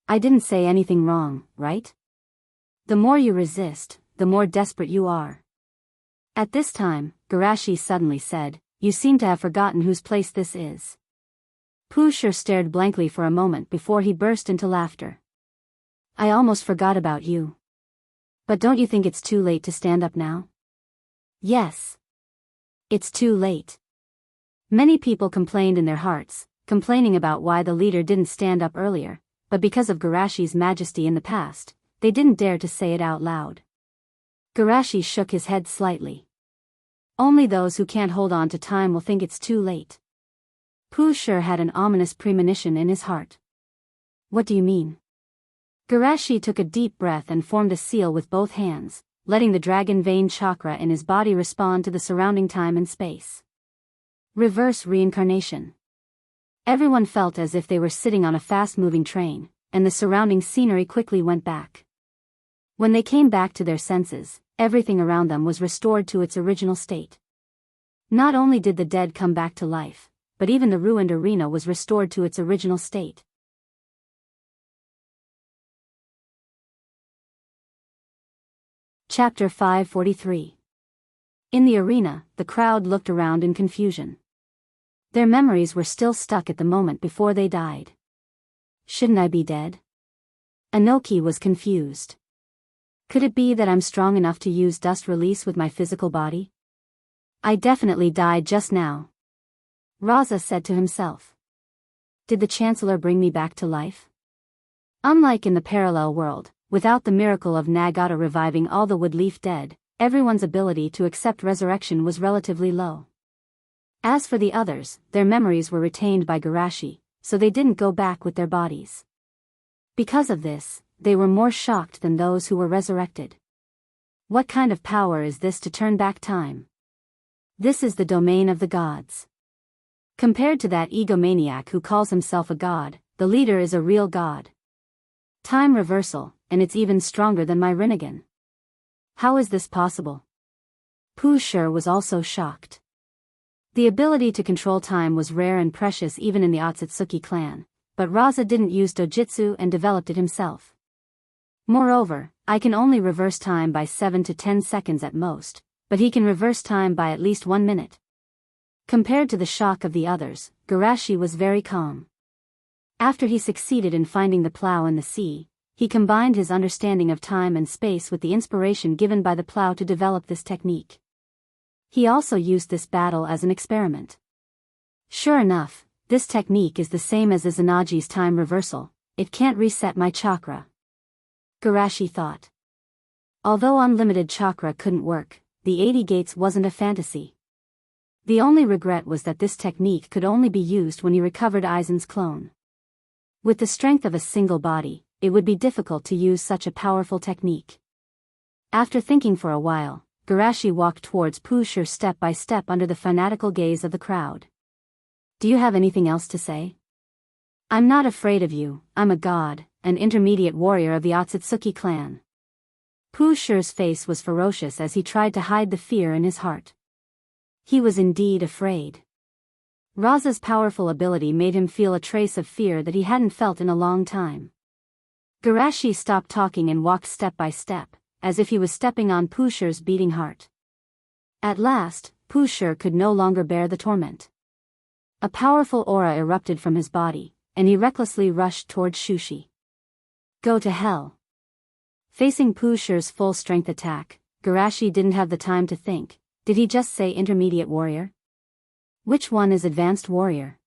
I didn't say anything wrong, right? The more you resist, the more desperate you are. At this time, Garashi suddenly said, You seem to have forgotten whose place this is. Pooshur stared blankly for a moment before he burst into laughter. I almost forgot about you. But don't you think it's too late to stand up now? Yes. It's too late. Many people complained in their hearts, complaining about why the leader didn't stand up earlier, but because of Garashi's majesty in the past, they didn't dare to say it out loud. Garashi shook his head slightly. Only those who can't hold on to time will think it's too late. Pooshur had an ominous premonition in his heart. What do you mean? Garashi took a deep breath and formed a seal with both hands, letting the dragon vein chakra in his body respond to the surrounding time and space. Reverse reincarnation. Everyone felt as if they were sitting on a fast-moving train, and the surrounding scenery quickly went back. When they came back to their senses, everything around them was restored to its original state. Not only did the dead come back to life, but even the ruined arena was restored to its original state. Chapter 543. In the arena, the crowd looked around in confusion. Their memories were still stuck at the moment before they died. Shouldn't I be dead? Anoki was confused. Could it be that I'm strong enough to use dust release with my physical body? I definitely died just now. Raza said to himself. Did the Chancellor bring me back to life? Unlike in the parallel world, without the miracle of Nagata reviving all the Woodleaf dead, everyone's ability to accept resurrection was relatively low. As for the others, their memories were retained by Garashi, so they didn't go back with their bodies. Because of this, they were more shocked than those who were resurrected. What kind of power is this to turn back time? This is the domain of the gods. Compared to that egomaniac who calls himself a god, the leader is a real god. Time reversal, and it's even stronger than my Rinnegan. How is this possible? Pooshur was also shocked. The ability to control time was rare and precious even in the Otsutsuki clan, but Raza didn't use dojutsu and developed it himself. Moreover, I can only reverse time by 7 to 10 seconds at most, but he can reverse time by at least 1 minute. Compared to the shock of the others, Garashi was very calm. After he succeeded in finding the plow in the sea, he combined his understanding of time and space with the inspiration given by the plow to develop this technique. He also used this battle as an experiment. Sure enough, this technique is the same as Izanagi's time reversal, it can't reset my chakra. Garashi thought. Although unlimited chakra couldn't work, the 80 gates wasn't a fantasy. The only regret was that this technique could only be used when he recovered Aizen's clone. With the strength of a single body, it would be difficult to use such a powerful technique. After thinking for a while, Garashi walked towards Pooshur step by step under the fanatical gaze of the crowd. Do you have anything else to say? I'm not afraid of you, I'm a god, an intermediate warrior of the Otsutsuki clan. Pooshur's face was ferocious as he tried to hide the fear in his heart. He was indeed afraid. Raza's powerful ability made him feel a trace of fear that he hadn't felt in a long time. Garashi stopped talking and walked step by step, as if he was stepping on Pooshur's beating heart. At last, Pooshur could no longer bear the torment. A powerful aura erupted from his body, and he recklessly rushed towards Shushi. Go to hell. Facing Pooshur's full-strength attack, Garashi didn't have the time to think. Did he just say intermediate warrior? Which one is advanced warrior?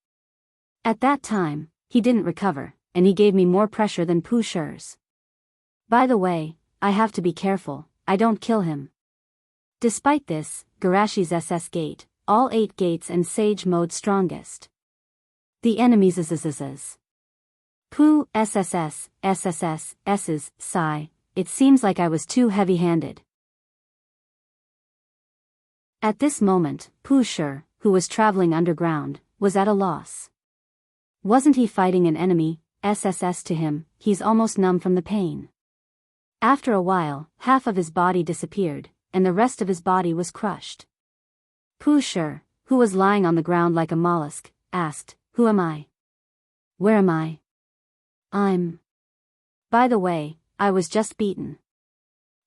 At that time, he didn't recover, and he gave me more pressure than Pooshur's. By the way, I have to be careful, I don't kill him. Despite this, Garashi's SS gate, all 8 gates and Sage mode strongest. The enemies is. Pooh, SSS, S's, sigh, it seems like I was too heavy-handed. At this moment, Pooh Sure, who was traveling underground, was at a loss. Wasn't he fighting an enemy, SSS to him, he's almost numb from the pain. After a while, half of his body disappeared, and the rest of his body was crushed. Pooh Sure, who was lying on the ground like a mollusk, asked, "Who am I? Where am I? By the way, I was just beaten."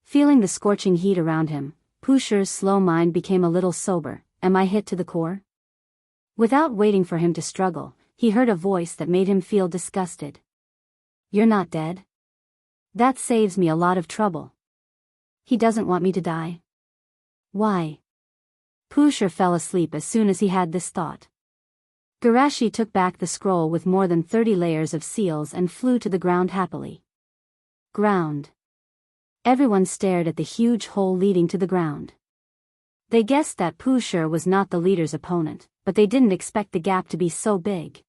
Feeling the scorching heat around him, Pooh Sure's slow mind became a little sober. Am I hit to the core? Without waiting for him to struggle, he heard a voice that made him feel disgusted. "You're not dead? That saves me a lot of trouble. He doesn't want me to die? Why?" Pooh Sure fell asleep as soon as he had this thought. Garashi took back the scroll with more than 30 layers of seals and flew to the ground happily. Ground. Everyone stared at the huge hole leading to the ground. They guessed that Pooh Sure was not the leader's opponent, but they didn't expect the gap to be so big.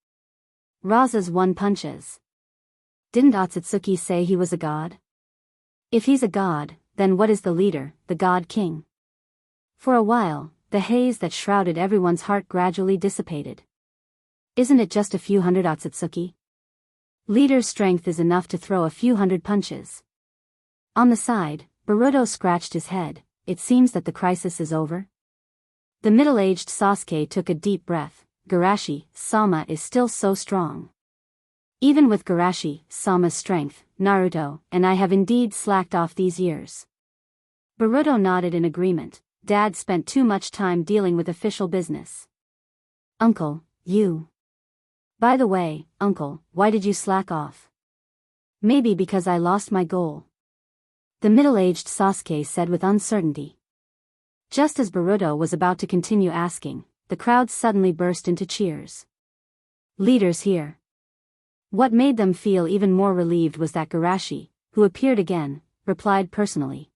Raza's 1 punches. Didn't Otsutsuki say he was a god? If he's a god, then what is the leader, the god king? For a while, the haze that shrouded everyone's heart gradually dissipated. Isn't it just a few hundred Otsutsuki? Leader's strength is enough to throw a few hundred punches. On the side, Boruto scratched his head. It seems that the crisis is over. The middle-aged Sasuke took a deep breath. Garashi-sama is still so strong. Even with Garashi-sama's strength, Naruto and I have indeed slacked off these years. Boruto nodded in agreement. Dad spent too much time dealing with official business. Uncle, you. By the way, Uncle, why did you slack off? Maybe because I lost my goal. The middle-aged Sasuke said with uncertainty. Just as Boruto was about to continue asking, the crowd suddenly burst into cheers. Leaders here. What made them feel even more relieved was that Garashi, who appeared again, replied personally.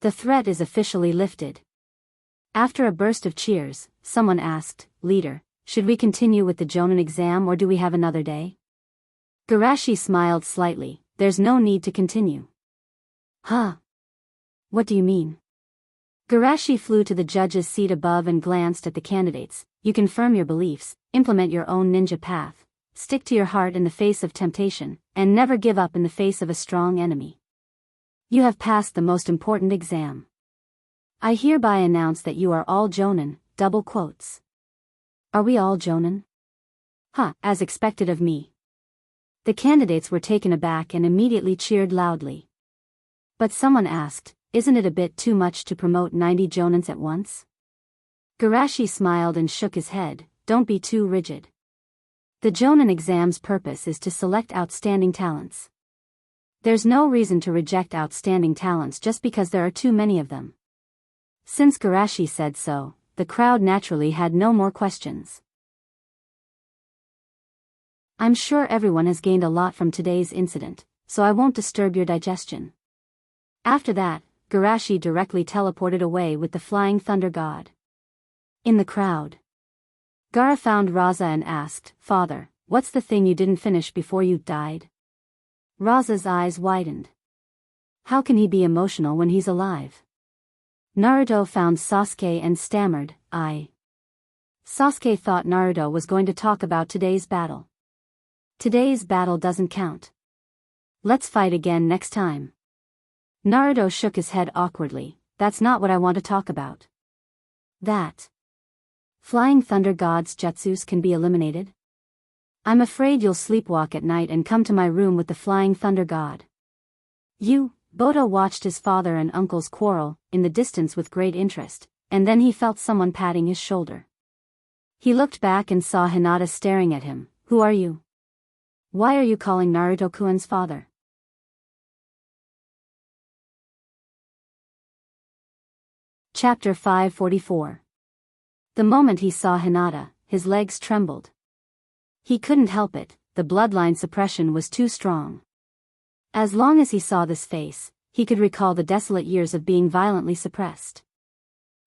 The threat is officially lifted. After a burst of cheers, someone asked, "Leader, should we continue with the Jonin exam or do we have another day?" Garashi smiled slightly. There's no need to continue. Huh? What do you mean? Garashi flew to the judge's seat above and glanced at the candidates. You confirm your beliefs, implement your own ninja path, stick to your heart in the face of temptation, and never give up in the face of a strong enemy. You have passed the most important exam. I hereby announce that you are all Jonin, double quotes. Are we all Jonin? Huh, as expected of me. The candidates were taken aback and immediately cheered loudly. But someone asked, isn't it a bit too much to promote 90 Jonins at once? Garashi smiled and shook his head. Don't be too rigid. The Jonin exam's purpose is to select outstanding talents. There's no reason to reject outstanding talents just because there are too many of them. Since Garashi said so, the crowd naturally had no more questions. I'm sure everyone has gained a lot from today's incident, so I won't disturb your digestion. After that, Garashi directly teleported away with the flying thunder god. In the crowd, Gaara found Raza and asked, "Father, what's the thing you didn't finish before you died?" Raza's eyes widened. How can he be emotional when he's alive? Naruto found Sasuke and stammered, Sasuke thought Naruto was going to talk about today's battle. Today's battle doesn't count. Let's fight again next time. Naruto shook his head awkwardly. That's not what I want to talk about. That flying thunder god's jutsus can be eliminated? I'm afraid you'll sleepwalk at night and come to my room with the flying thunder god. Boto watched his father and uncle's quarrel in the distance with great interest, and then he felt someone patting his shoulder. He looked back and saw Hinata staring at him. Who are you? Why are you calling Naruto-kun's father? Chapter 544. The moment he saw Hinata, his legs trembled. He couldn't help it, the bloodline suppression was too strong. As long as he saw this face, he could recall the desolate years of being violently suppressed.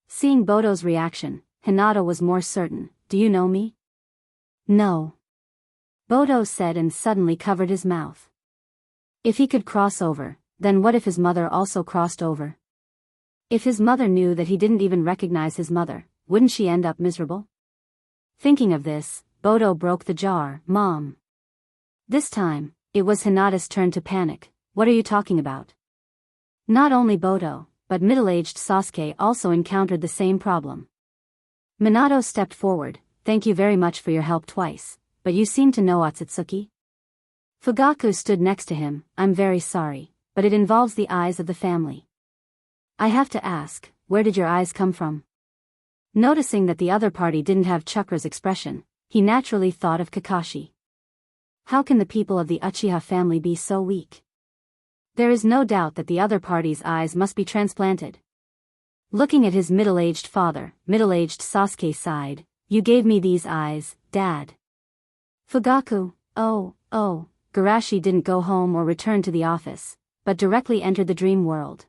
Seeing Bodo's reaction, Hinata was more certain. Do you know me? No. Bodo said and suddenly covered his mouth. If he could cross over, then what if his mother also crossed over? If his mother knew that he didn't even recognize his mother, wouldn't she end up miserable? Thinking of this, Bodo broke the jar. Mom. This time, it was Hinata's turn to panic. What are you talking about? Not only Bodo, but middle-aged Sasuke also encountered the same problem. Minato stepped forward. Thank you very much for your help twice, but you seem to know Otsutsuki? Fugaku stood next to him. I'm very sorry, but it involves the eyes of the family. I have to ask, where did your eyes come from? Noticing that the other party didn't have Chakra's expression, he naturally thought of Kakashi. How can the people of the Uchiha family be so weak? There is no doubt that the other party's eyes must be transplanted. Looking at his middle-aged father, middle-aged Sasuke sighed. You gave me these eyes, Dad. Fugaku, oh, Garashi didn't go home or return to the office, but directly entered the dream world.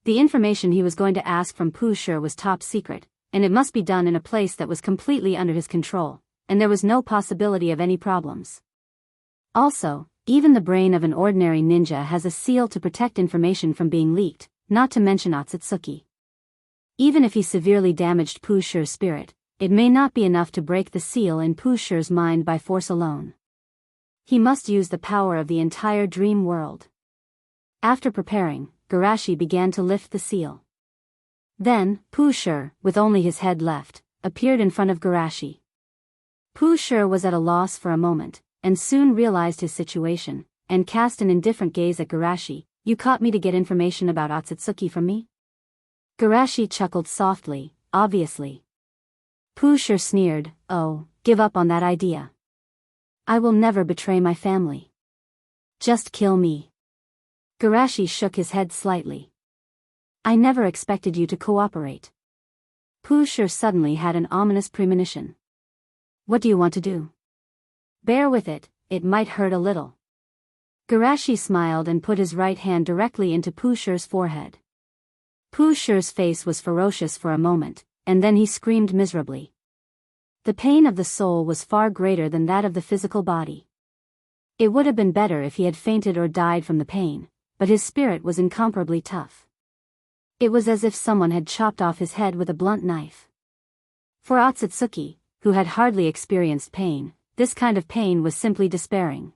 The information he was going to ask from Pooh was top secret, and it must be done in a place that was completely under his control, and there was no possibility of any problems. Also, even the brain of an ordinary ninja has a seal to protect information from being leaked, not to mention Otsutsuki. Even if he severely damaged Pooh's spirit, it may not be enough to break the seal in Pooh's mind by force alone. He must use the power of the entire dream world. After preparing, Garashi began to lift the seal. Then, Pooh, with only his head left, appeared in front of Garashi. Pooh was at a loss for a moment, and soon realized his situation, and cast an indifferent gaze at Garashi. You caught me to get information about Otsutsuki from me? Garashi chuckled softly, obviously. Pooh sneered, oh, give up on that idea. I will never betray my family. Just kill me. Garashi shook his head slightly. I never expected you to cooperate. Pooh suddenly had an ominous premonition. What do you want to do? Bear with it, it might hurt a little. Garashi smiled and put his right hand directly into Pooh's forehead. Pooh's face was ferocious for a moment, and then he screamed miserably. The pain of the soul was far greater than that of the physical body. It would have been better if he had fainted or died from the pain, but his spirit was incomparably tough. It was as if someone had chopped off his head with a blunt knife. For Otsutsuki, who had hardly experienced pain, this kind of pain was simply despairing.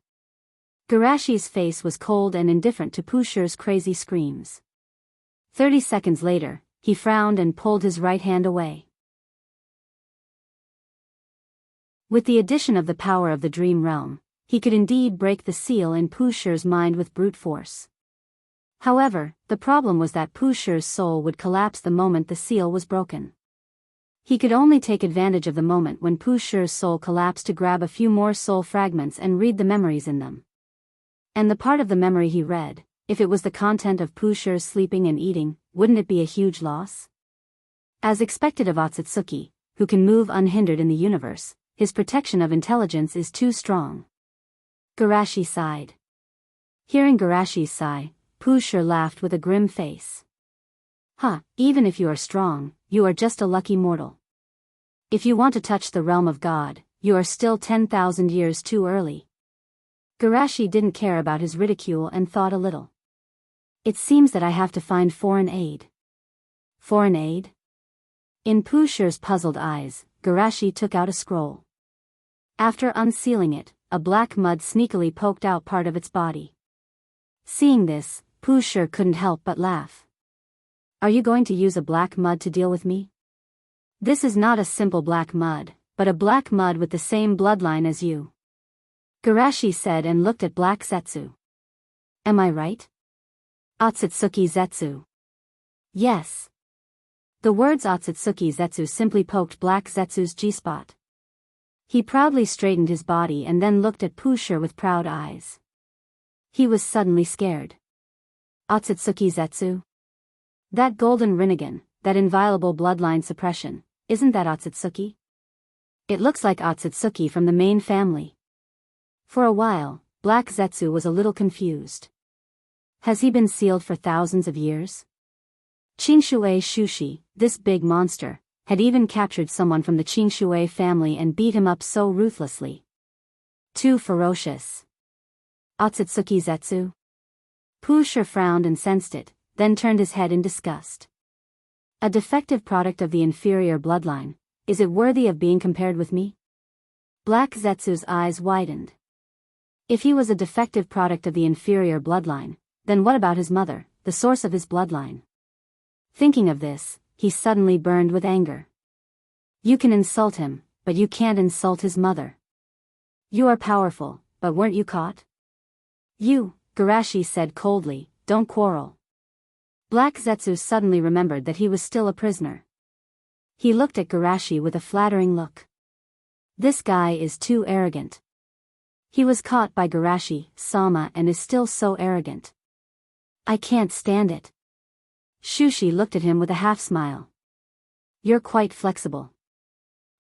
Garashi's face was cold and indifferent to Pooh's crazy screams. 30 seconds later, he frowned and pulled his right hand away. With the addition of the power of the dream realm, he could indeed break the seal in Pooh's mind with brute force. However, the problem was that Pooh's soul would collapse the moment the seal was broken. He could only take advantage of the moment when Pooh's soul collapsed to grab a few more soul fragments and read the memories in them. And the part of the memory he read, if it was the content of Pooh's sleeping and eating, wouldn't it be a huge loss? As expected of Otsutsuki, who can move unhindered in the universe, his protection of intelligence is too strong. Garashi sighed. Hearing Garashi's sigh, Pooh laughed with a grim face. Even if you are strong, you are just a lucky mortal. If you want to touch the realm of God, you are still 10,000 years too early. Garashi didn't care about his ridicule and thought a little. It seems that I have to find foreign aid. Foreign aid? In Pooh's puzzled eyes, Garashi took out a scroll. After unsealing it, a black mud sneakily poked out part of its body. Seeing this, Pooh couldn't help but laugh. Are you going to use a black mud to deal with me? This is not a simple black mud, but a black mud with the same bloodline as you. Garashi said and looked at Black Zetsu. Am I right? Otsutsuki Zetsu. Yes. The words Otsutsuki Zetsu simply poked Black Zetsu's G-spot. He proudly straightened his body and then looked at Pooh with proud eyes. He was suddenly scared. Otsutsuki Zetsu? That golden Rinnegan, that inviolable bloodline suppression, isn't that Otsutsuki? It looks like Otsutsuki from the main family. For a while, Black Zetsu was a little confused. Has he been sealed for thousands of years? Qingshui Shushi, this big monster, had even captured someone from the Qingshui family and beat him up so ruthlessly. Too ferocious. Otsutsuki Zetsu? Pusher frowned and sensed it, then turned his head in disgust. A defective product of the inferior bloodline, is it worthy of being compared with me? Black Zetsu's eyes widened. If he was a defective product of the inferior bloodline, then what about his mother, the source of his bloodline? Thinking of this, he suddenly burned with anger. You can insult him, but you can't insult his mother. You are powerful, but weren't you caught? You, Garashi said coldly, don't quarrel. Black Zetsu suddenly remembered that he was still a prisoner. He looked at Garashi with a flattering look. This guy is too arrogant. He was caught by Garashi-sama and is still so arrogant. I can't stand it. Shushi looked at him with a half-smile. You're quite flexible.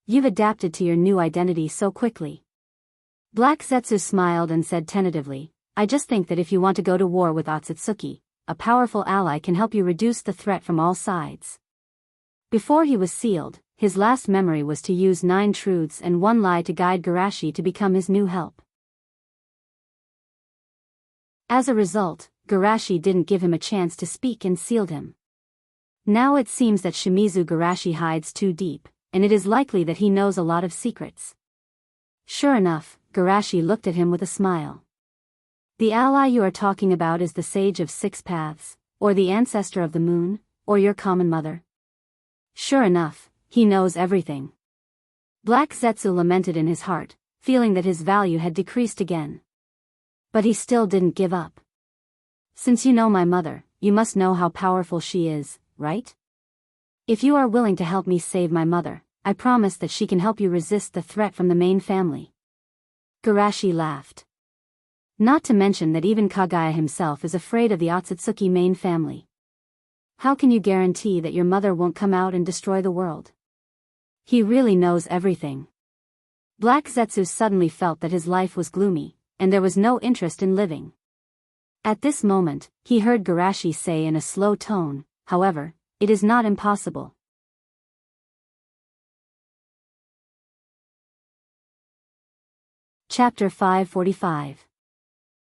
You've adapted to your new identity so quickly. Black Zetsu smiled and said tentatively, I just think that if you want to go to war with Otsutsuki, a powerful ally can help you reduce the threat from all sides. Before he was sealed, his last memory was to use 9 truths and 1 lie to guide Garashi to become his new help. As a result, Garashi didn't give him a chance to speak and sealed him. Now it seems that Shimizu Garashi hides too deep, and it is likely that he knows a lot of secrets. Sure enough, Garashi looked at him with a smile. The ally you are talking about is the Sage of 6 Paths, or the ancestor of the moon, or your common mother? Sure enough, he knows everything. Black Zetsu lamented in his heart, feeling that his value had decreased again. But he still didn't give up. Since you know my mother, you must know how powerful she is, right? If you are willing to help me save my mother, I promise that she can help you resist the threat from the main family. Garashi laughed. Not to mention that even Kagaya himself is afraid of the Otsutsuki main family. How can you guarantee that your mother won't come out and destroy the world? He really knows everything. Black Zetsu suddenly felt that his life was gloomy, and there was no interest in living. At this moment, he heard Garashi say in a slow tone, however, it is not impossible. Chapter 545.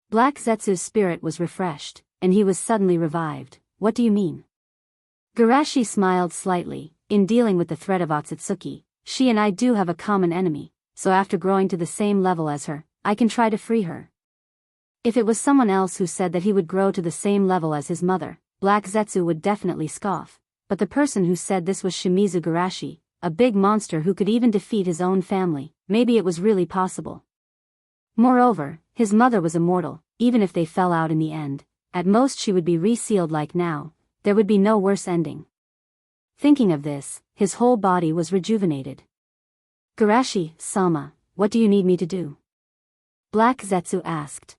Black Zetsu's spirit was refreshed, and he was suddenly revived. What do you mean? Garashi smiled slightly. In dealing with the threat of Otsutsuki, she and I do have a common enemy, so after growing to the same level as her, I can try to free her. If it was someone else who said that he would grow to the same level as his mother, Black Zetsu would definitely scoff, but the person who said this was Shimizu Garashi, a big monster who could even defeat his own family. Maybe it was really possible. Moreover, his mother was immortal. Even if they fell out in the end, at most she would be resealed like now. There would be no worse ending. Thinking of this, his whole body was rejuvenated. Garashi-sama, what do you need me to do? Black Zetsu asked.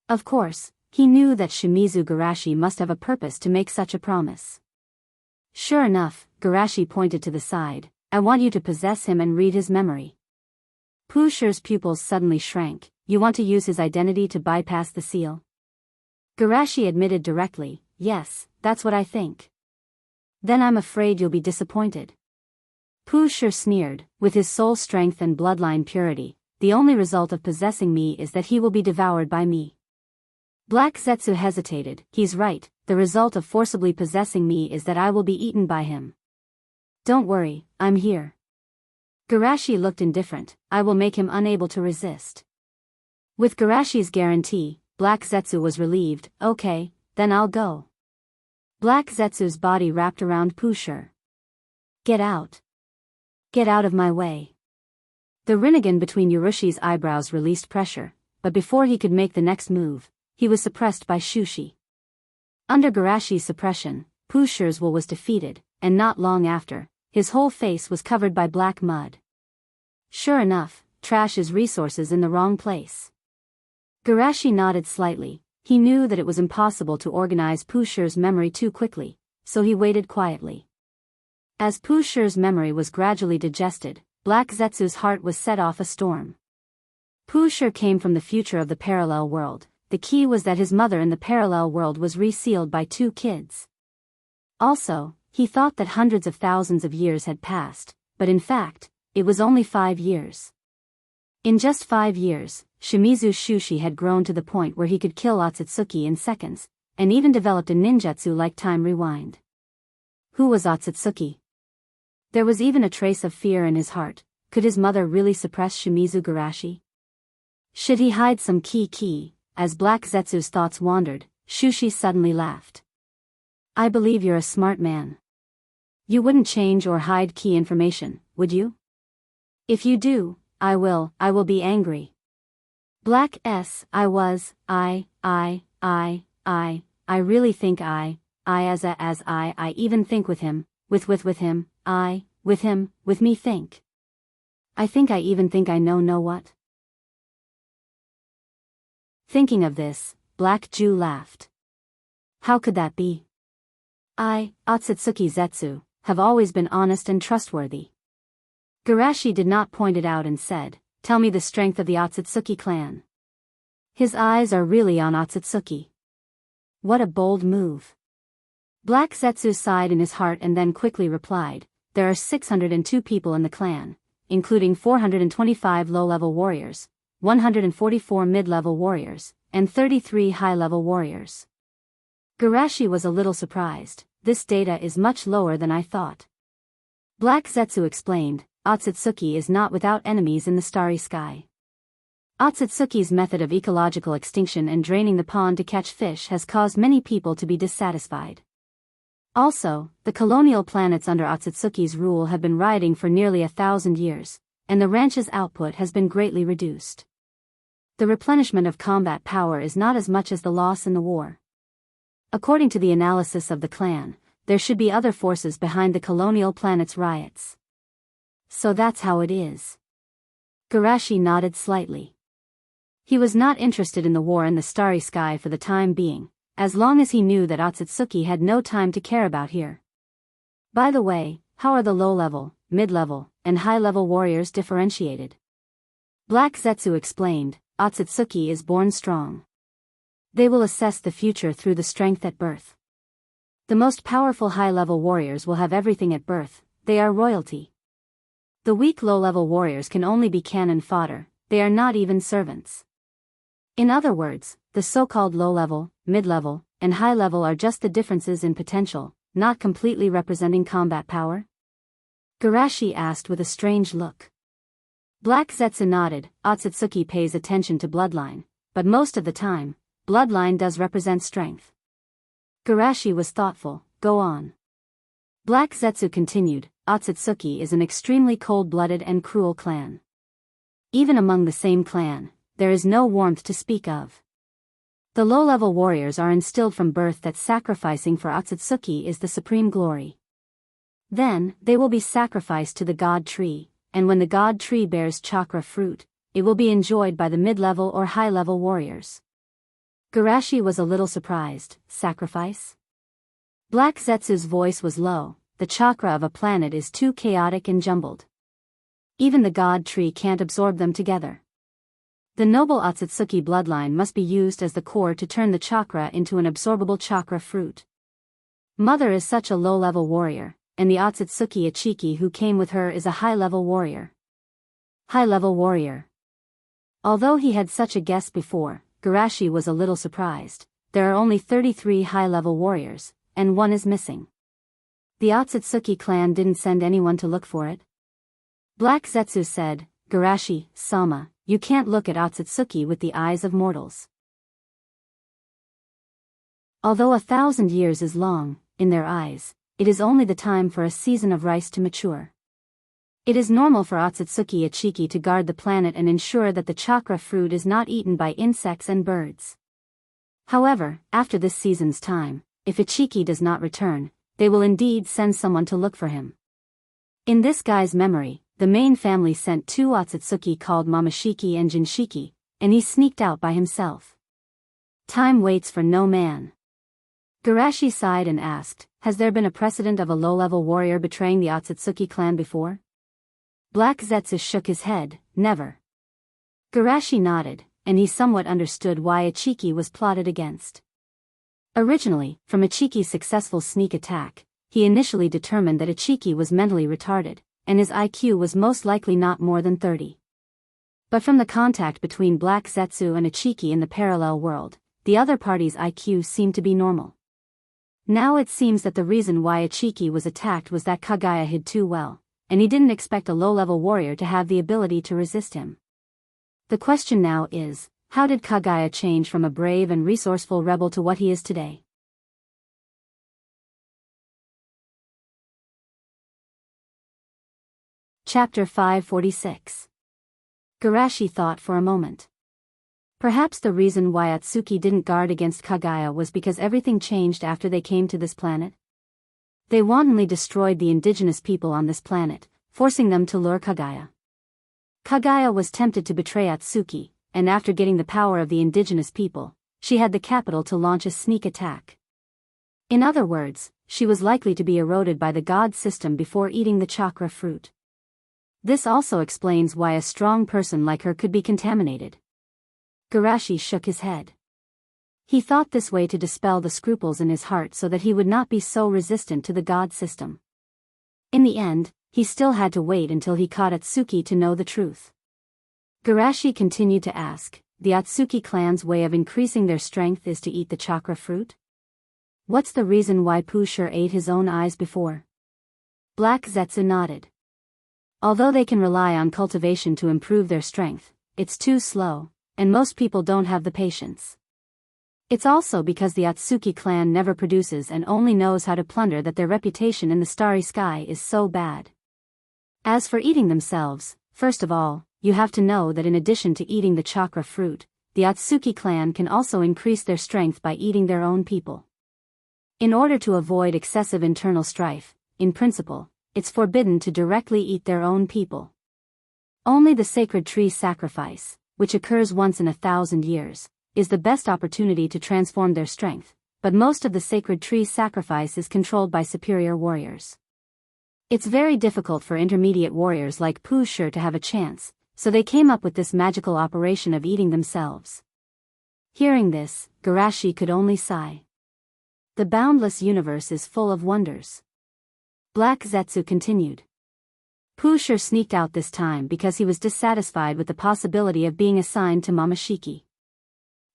Of course, he knew that Shimizu Garashi must have a purpose to make such a promise. Sure enough, Garashi pointed to the side. I want you to possess him and read his memory. Pusher's pupils suddenly shrank. You want to use his identity to bypass the seal? Garashi admitted directly, yes, that's what I think. Then I'm afraid you'll be disappointed. Pusher sneered, with his soul strength and bloodline purity, the only result of possessing me is that he will be devoured by me. Black Zetsu hesitated. He's right, the result of forcibly possessing me is that I will be eaten by him. Don't worry, I'm here. Garashi looked indifferent. I will make him unable to resist. With Garashi's guarantee, Black Zetsu was relieved. Okay, then I'll go. Black Zetsu's body wrapped around Pusher. Get out. Get out of my way. The Rinnegan between Urushi's eyebrows released pressure, but before he could make the next move, he was suppressed by Shushi. Under Garashi's suppression, Pusher's will was defeated, and not long after, his whole face was covered by black mud. Sure enough, trash is resources in the wrong place. Garashi nodded slightly. He knew that it was impossible to organize Pusher's memory too quickly, so he waited quietly. As Pusher's memory was gradually digested, Black Zetsu's heart was set off a storm. Pusher came from the future of the parallel world. the key was that his mother in the parallel world was resealed by 2 kids. Also, he thought that hundreds of thousands of years had passed, but in fact, it was only 5 years. In just 5 years, Shimizu Shushi had grown to the point where he could kill Otsutsuki in seconds, and even developed a ninjutsu like time rewind. Who was Otsutsuki? There was even a trace of fear in his heart. Could his mother really suppress Shimizu Garashi? Should he hide some key? As Black Zetsu's thoughts wandered, Shushi suddenly laughed. I believe you're a smart man. You wouldn't change or hide key information, would you? If you do, I will be angry. Black S. I really think I even think with him, with him, with me think. I think I even think I know what? Thinking of this, Black Jew laughed. How could that be? I, Otsutsuki Zetsu, have always been honest and trustworthy. Garashi did not point it out and said, tell me the strength of the Otsutsuki clan. His eyes are really on Otsutsuki. What a bold move. Black Zetsu sighed in his heart and then quickly replied, there are 602 people in the clan, including 425 low-level warriors, 144 mid-level warriors, and 33 high-level warriors. Garashi was a little surprised. This data is much lower than I thought. Black Zetsu explained, Otsutsuki is not without enemies in the starry sky. Otsutsuki's method of ecological extinction and draining the pond to catch fish has caused many people to be dissatisfied. Also, the colonial planets under Otsutsuki's rule have been rioting for nearly 1,000 years, and the ranch's output has been greatly reduced. The replenishment of combat power is not as much as the loss in the war. According to the analysis of the clan, there should be other forces behind the colonial planet's riots. So that's how it is. Garashi nodded slightly. He was not interested in the war in the starry sky for the time being, as long as he knew that Otsutsuki had no time to care about here. By the way, how are the low-level, mid-level, and high-level warriors differentiated? Black Zetsu explained, Otsutsuki is born strong. They will assess the future through the strength at birth. The most powerful high-level warriors will have everything at birth, they are royalty. The weak low-level warriors can only be cannon fodder, they are not even servants. In other words, the so-called low-level, mid-level, and high-level are just the differences in potential, not completely representing combat power? Garashi asked with a strange look. Black Zetsu nodded, Otsutsuki pays attention to bloodline, but most of the time, bloodline does represent strength. Garashi was thoughtful, go on. Black Zetsu continued, Otsutsuki is an extremely cold-blooded and cruel clan. Even among the same clan, there is no warmth to speak of. The low-level warriors are instilled from birth that sacrificing for Otsutsuki is the supreme glory. Then, they will be sacrificed to the god tree, and when the god tree bears chakra fruit, it will be enjoyed by the mid-level or high-level warriors. Garashi was a little surprised, sacrifice? Black Zetsu's voice was low, the chakra of a planet is too chaotic and jumbled. Even the god tree can't absorb them together. The noble Otsutsuki bloodline must be used as the core to turn the chakra into an absorbable chakra fruit. Mother is such a low-level warrior, and the Otsutsuki Ichiki who came with her is a high-level warrior. High-level warrior. Although he had such a guess before, Garashi was a little surprised. There are only 33 high-level warriors, and one is missing. The Otsutsuki clan didn't send anyone to look for it. Black Zetsu said, Garashi, Sama, you can't look at Otsutsuki with the eyes of mortals. Although 1,000 years is long, in their eyes, it is only the time for a season of rice to mature. It is normal for Otsutsuki Ichiki to guard the planet and ensure that the chakra fruit is not eaten by insects and birds. However, after this season's time, if Ichiki does not return, they will indeed send someone to look for him. In this guy's memory, the main family sent 2 Otsutsuki called Momoshiki and Jinshiki, and he sneaked out by himself. Time waits for no man. Garashi sighed and asked, has there been a precedent of a low-level warrior betraying the Otsutsuki clan before? Black Zetsu shook his head, never. Garashi nodded, and he somewhat understood why Ichiki was plotted against. Originally, from Ichiki's successful sneak attack, he initially determined that Ichiki was mentally retarded, and his IQ was most likely not more than 30. But from the contact between Black Zetsu and Ichiki in the parallel world, the other party's IQ seemed to be normal. Now it seems that the reason why Ichiki was attacked was that Kagaya hid too well, and he didn't expect a low-level warrior to have the ability to resist him. The question now is, how did Kagaya change from a brave and resourceful rebel to what he is today? Chapter 546. Garashi thought for a moment. Perhaps the reason why Atsuki didn't guard against Kagaya was because everything changed after they came to this planet. They wantonly destroyed the indigenous people on this planet, forcing them to lure Kagaya. Kagaya was tempted to betray Atsuki, and after getting the power of the indigenous people, she had the capital to launch a sneak attack. In other words, she was likely to be eroded by the god system before eating the chakra fruit. This also explains why a strong person like her could be contaminated. Garashi shook his head. He thought this way to dispel the scruples in his heart so that he would not be so resistant to the god system. In the end, he still had to wait until he caught Atsuki to know the truth. Garashi continued to ask, the Atsuki clan's way of increasing their strength is to eat the chakra fruit? What's the reason why Pusher ate his own eyes before? Black Zetsu nodded. Although they can rely on cultivation to improve their strength, it's too slow, and most people don't have the patience. It's also because the Atsuki clan never produces and only knows how to plunder that their reputation in the starry sky is so bad. As for eating themselves, first of all, you have to know that in addition to eating the chakra fruit, the Atsuki clan can also increase their strength by eating their own people. In order to avoid excessive internal strife, in principle, it's forbidden to directly eat their own people. Only the sacred tree sacrifice, which occurs once in 1,000 years, is the best opportunity to transform their strength, but most of the sacred tree sacrifice is controlled by superior warriors. It's very difficult for intermediate warriors like Pusher to have a chance, so they came up with this magical operation of eating themselves. Hearing this, Garashi could only sigh. The boundless universe is full of wonders. Black Zetsu continued. Pusher sneaked out this time because he was dissatisfied with the possibility of being assigned to Momoshiki.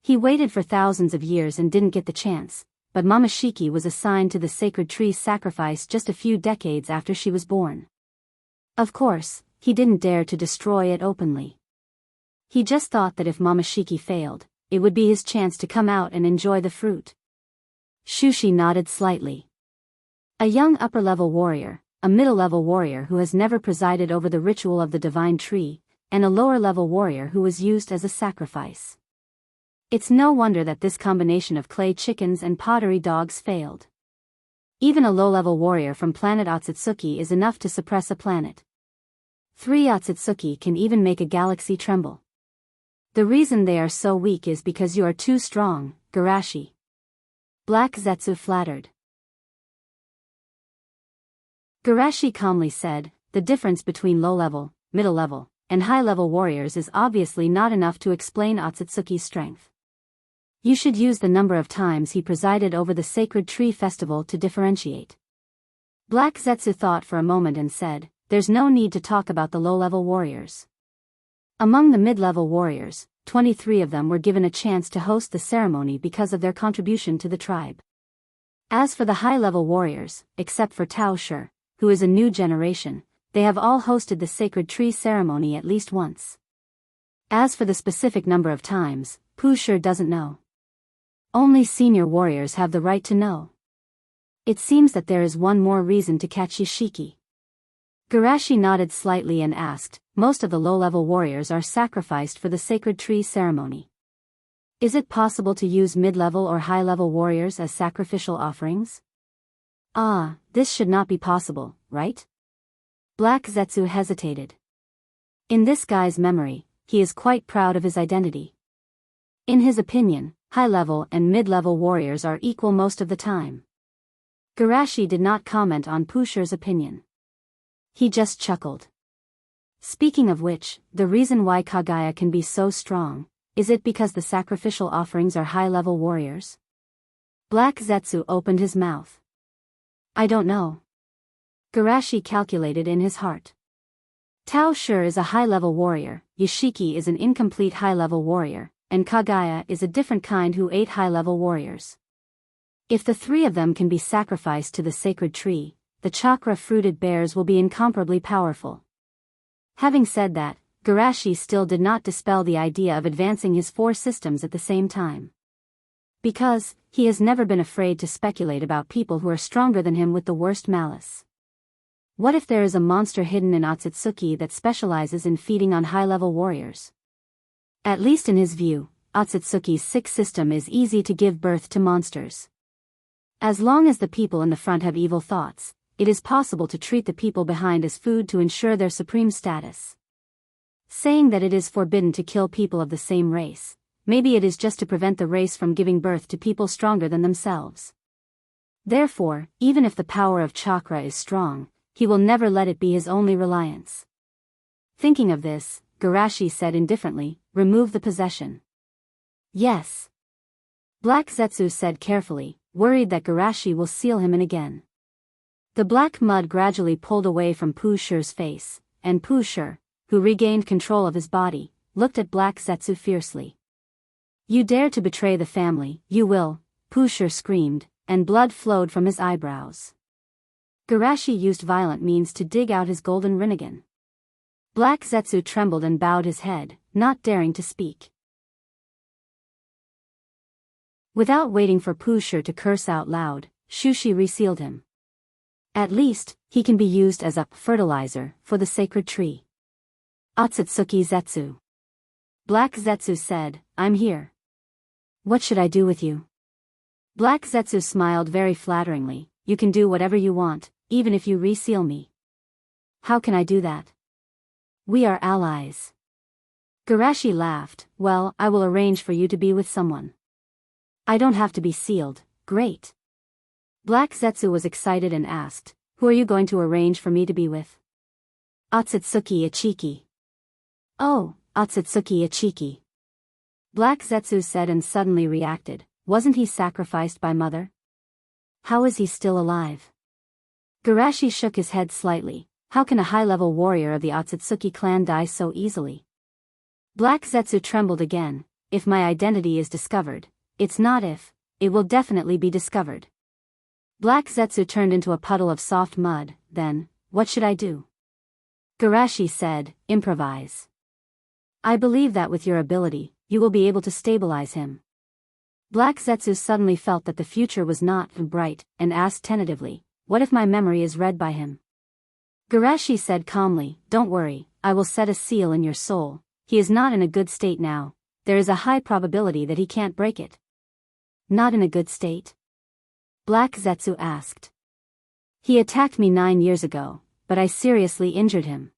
He waited for thousands of years and didn't get the chance, but Momoshiki was assigned to the sacred tree sacrifice just a few decades after she was born. Of course, he didn't dare to destroy it openly. He just thought that if Momoshiki failed, it would be his chance to come out and enjoy the fruit. Shushi nodded slightly. A young upper-level warrior, a middle-level warrior who has never presided over the ritual of the divine tree, and a lower-level warrior who was used as a sacrifice. It's no wonder that this combination of clay chickens and pottery dogs failed. Even a low-level warrior from planet Otsutsuki is enough to suppress a planet. 3 Otsutsuki can even make a galaxy tremble. The reason they are so weak is because you are too strong, Garashi. Black Zetsu flattered. Garashi calmly said, the difference between low-level, middle-level, and high-level warriors is obviously not enough to explain Otsutsuki's strength. You should use the number of times he presided over the sacred tree festival to differentiate. Black Zetsu thought for a moment and said, there's no need to talk about the low-level warriors. Among the mid-level warriors, 23 of them were given a chance to host the ceremony because of their contribution to the tribe. As for the high-level warriors, except for Tao Shi, who is a new generation, they have all hosted the sacred tree ceremony at least once. As for the specific number of times, Pusher doesn't know. Only senior warriors have the right to know. It seems that there is one more reason to catch Yoshiki. Garashi nodded slightly and asked, most of the low-level warriors are sacrificed for the sacred tree ceremony. Is it possible to use mid-level or high-level warriors as sacrificial offerings? This should not be possible, right? Black Zetsu hesitated. In this guy's memory, he is quite proud of his identity. In his opinion, high-level and mid-level warriors are equal most of the time. Garashi did not comment on Pusher's opinion. He just chuckled. Speaking of which, the reason why Kagaya can be so strong Is it because the sacrificial offerings are high-level warriors? Black Zetsu opened his mouth. I don't know. Garashi calculated in his heart. Tao Shi is a high-level warrior, Yashiki is an incomplete high-level warrior, and Kagaya is a different kind who ate high-level warriors. If the three of them can be sacrificed to the sacred tree, the chakra-fruited bears will be incomparably powerful. Having said that, Garashi still did not dispel the idea of advancing his 4 systems at the same time. Because, he has never been afraid to speculate about people who are stronger than him with the worst malice. What if there is a monster hidden in Otsutsuki that specializes in feeding on high-level warriors? At least in his view, Otsutsuki's 6th system is easy to give birth to monsters. As long as the people in the front have evil thoughts, it is possible to treat the people behind as food to ensure their supreme status. Saying that it is forbidden to kill people of the same race, maybe it is just to prevent the race from giving birth to people stronger than themselves. Therefore, even if the power of chakra is strong, he will never let it be his only reliance. Thinking of this, Garashi said indifferently, remove the possession. Yes. Black Zetsu said carefully, worried that Garashi will seal him in again. The black mud gradually pulled away from Pu Shi's face, and Pu Shi, who regained control of his body, looked at Black Zetsu fiercely. You dare to betray the family, you will, Pu Shi screamed, and blood flowed from his eyebrows. Garashi used violent means to dig out his golden rinnegan. Black Zetsu trembled and bowed his head, not daring to speak. Without waiting for Pu Shi to curse out loud, Shushi resealed him. At least, he can be used as a fertilizer for the sacred tree. Otsutsuki Zetsu. Black Zetsu said, I'm here. What should I do with you? Black Zetsu smiled very flatteringly, you can do whatever you want, even if you reseal me. How can I do that? We are allies. Garashi laughed, well, I will arrange for you to be with someone. I don't have to be sealed, great. Black Zetsu was excited and asked, who are you going to arrange for me to be with? Otsutsuki Ichiki. Oh, Otsutsuki Ichiki. Black Zetsu said and suddenly reacted, wasn't he sacrificed by mother? How is he still alive? Garashi shook his head slightly, how can a high-level warrior of the Otsutsuki clan die so easily? Black Zetsu trembled again, if my identity is discovered, it's not if, it will definitely be discovered. Black Zetsu turned into a puddle of soft mud, then, what should I do? Garashi said, improvise. I believe that with your ability, you will be able to stabilize him. Black Zetsu suddenly felt that the future was not bright, and asked tentatively, what if my memory is read by him? Garashi said calmly, don't worry, I will set a seal in your soul, he is not in a good state now, there is a high probability that he can't break it. Not in a good state? Black Zetsu asked. He attacked me 9 years ago, but I seriously injured him.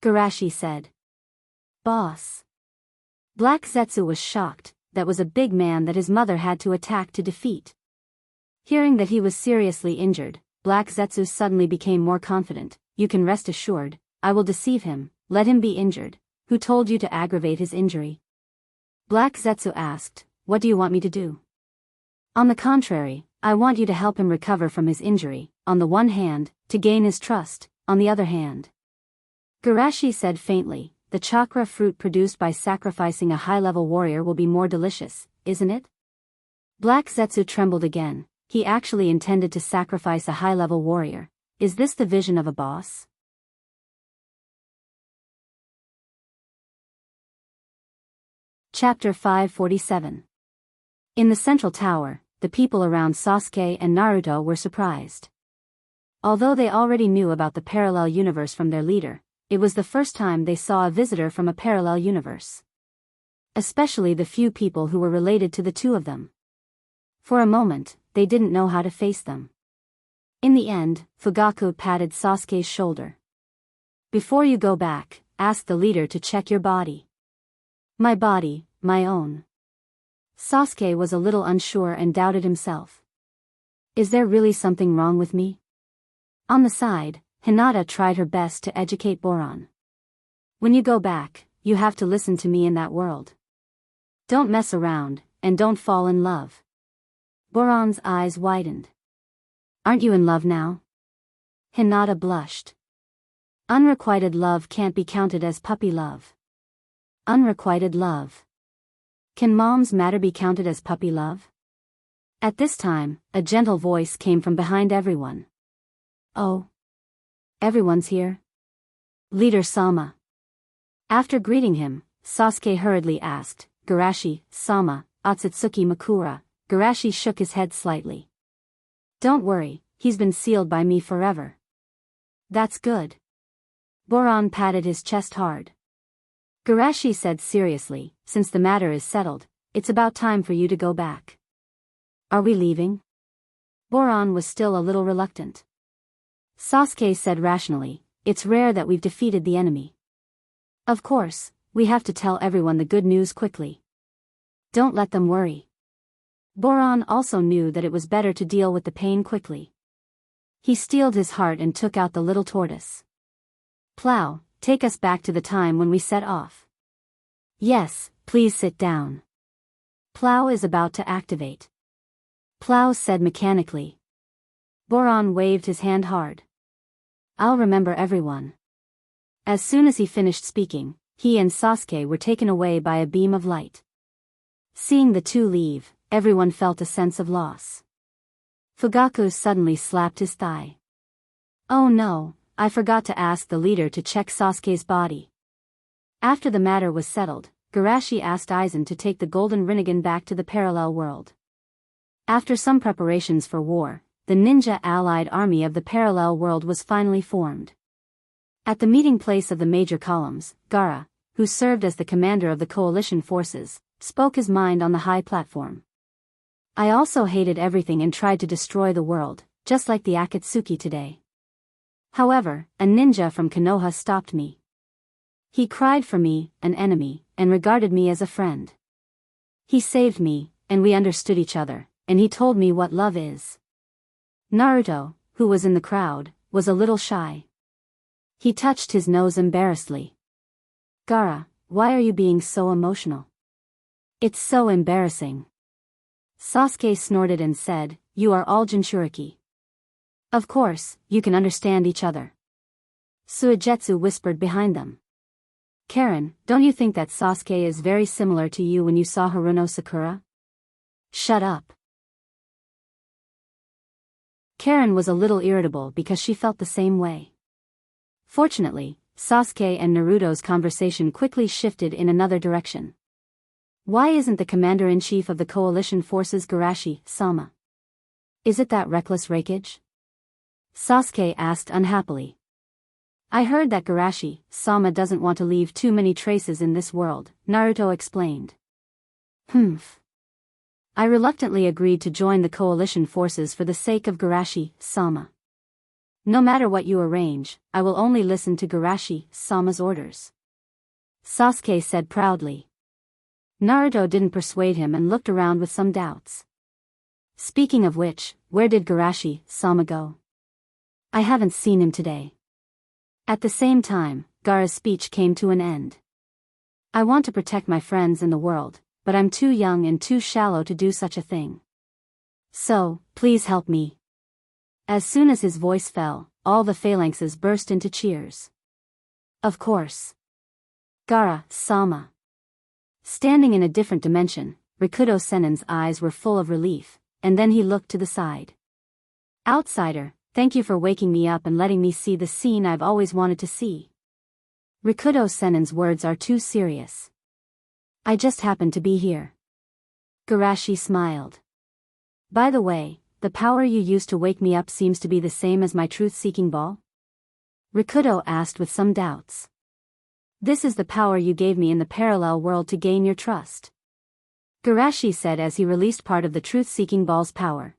Garashi said. Boss. Black Zetsu was shocked, that was a big man that his mother had to attack to defeat. Hearing that he was seriously injured, Black Zetsu suddenly became more confident, you can rest assured, I will deceive him, let him be injured, who told you to aggravate his injury? Black Zetsu asked, what do you want me to do? On the contrary, I want you to help him recover from his injury, on the one hand, to gain his trust, on the other hand. Garashi said faintly, the chakra fruit produced by sacrificing a high-level warrior will be more delicious, isn't it? Black Zetsu trembled again, he actually intended to sacrifice a high-level warrior. Is this the vision of a boss? Chapter 547. In the central tower, the people around Sasuke and Naruto were surprised. Although they already knew about the parallel universe from their leader, it was the first time they saw a visitor from a parallel universe. Especially the few people who were related to the two of them. For a moment, they didn't know how to face them. In the end, Fugaku patted Sasuke's shoulder. Before you go back, ask the leader to check your body. My body, my own. Sasuke was a little unsure and doubted himself. Is there really something wrong with me? On the side, Hinata tried her best to educate Boron. When you go back, you have to listen to me in that world. Don't mess around, and don't fall in love. Boran's eyes widened. Aren't you in love now? Hinata blushed. Unrequited love can't be counted as puppy love. Unrequited love. Can mom's matter be counted as puppy love? At this time, a gentle voice came from behind everyone. Oh. Everyone's here? Leader Sama. After greeting him, Sasuke hurriedly asked, Garashi, Sama, Otsutsuki Makura. Garashi shook his head slightly. Don't worry, he's been sealed by me forever. That's good. Boran patted his chest hard. Garashi said seriously, since the matter is settled, it's about time for you to go back. Are we leaving? Boran was still a little reluctant. Sasuke said rationally, it's rare that we've defeated the enemy. Of course, we have to tell everyone the good news quickly. Don't let them worry. Boran also knew that it was better to deal with the pain quickly. He steeled his heart and took out the little tortoise. Plow, take us back to the time when we set off. Yes, please sit down. Plow is about to activate. Plow said mechanically. Boran waved his hand hard. I'll remember everyone. As soon as he finished speaking, he and Sasuke were taken away by a beam of light. Seeing the two leave, everyone felt a sense of loss. Fugaku suddenly slapped his thigh. Oh no, I forgot to ask the leader to check Sasuke's body. After the matter was settled, Garashi asked Aizen to take the Golden Rinnegan back to the parallel world. After some preparations for war, the ninja allied army of the parallel world was finally formed. At the meeting place of the major columns, Gaara, who served as the commander of the coalition forces, spoke his mind on the high platform. I also hated everything and tried to destroy the world, just like the Akatsuki today. However, a ninja from Konoha stopped me. He cried for me, an enemy, and regarded me as a friend. He saved me, and we understood each other, and he told me what love is. Naruto, who was in the crowd, was a little shy. He touched his nose embarrassedly. Gaara, why are you being so emotional? It's so embarrassing. Sasuke snorted and said, you are all Jinchuriki. Of course, you can understand each other. Suigetsu whispered behind them. Karen, don't you think that Sasuke is very similar to you when you saw Haruno Sakura? Shut up. Karen was a little irritable because she felt the same way. Fortunately, Sasuke and Naruto's conversation quickly shifted in another direction. Why isn't the commander-in-chief of the coalition forces Garashi, Sama? Is it that reckless Raikage? Sasuke asked unhappily. I heard that Garashi, Sama doesn't want to leave too many traces in this world, Naruto explained. I reluctantly agreed to join the coalition forces for the sake of Garashi, Sama. No matter what you arrange, I will only listen to Garashi, Sama's orders. Sasuke said proudly. Naruto didn't persuade him and looked around with some doubts. Speaking of which, where did Garashi, Sama go? I haven't seen him today. At the same time, Gaara's speech came to an end. I want to protect my friends in the world, but I'm too young and too shallow to do such a thing. So, please help me. As soon as his voice fell, all the phalanxes burst into cheers. Of course. Gaara, Sama. Standing in a different dimension, Rikudo Sennin's eyes were full of relief, and then he looked to the side. Outsider, thank you for waking me up and letting me see the scene I've always wanted to see. Rikudo Sennin's words are too serious. I just happened to be here. Garashi smiled. By the way, the power you used to wake me up seems to be the same as my truth-seeking ball? Rikudo asked with some doubts. This is the power you gave me in the parallel world to gain your trust. Garashi said as he released part of the truth-seeking ball's power.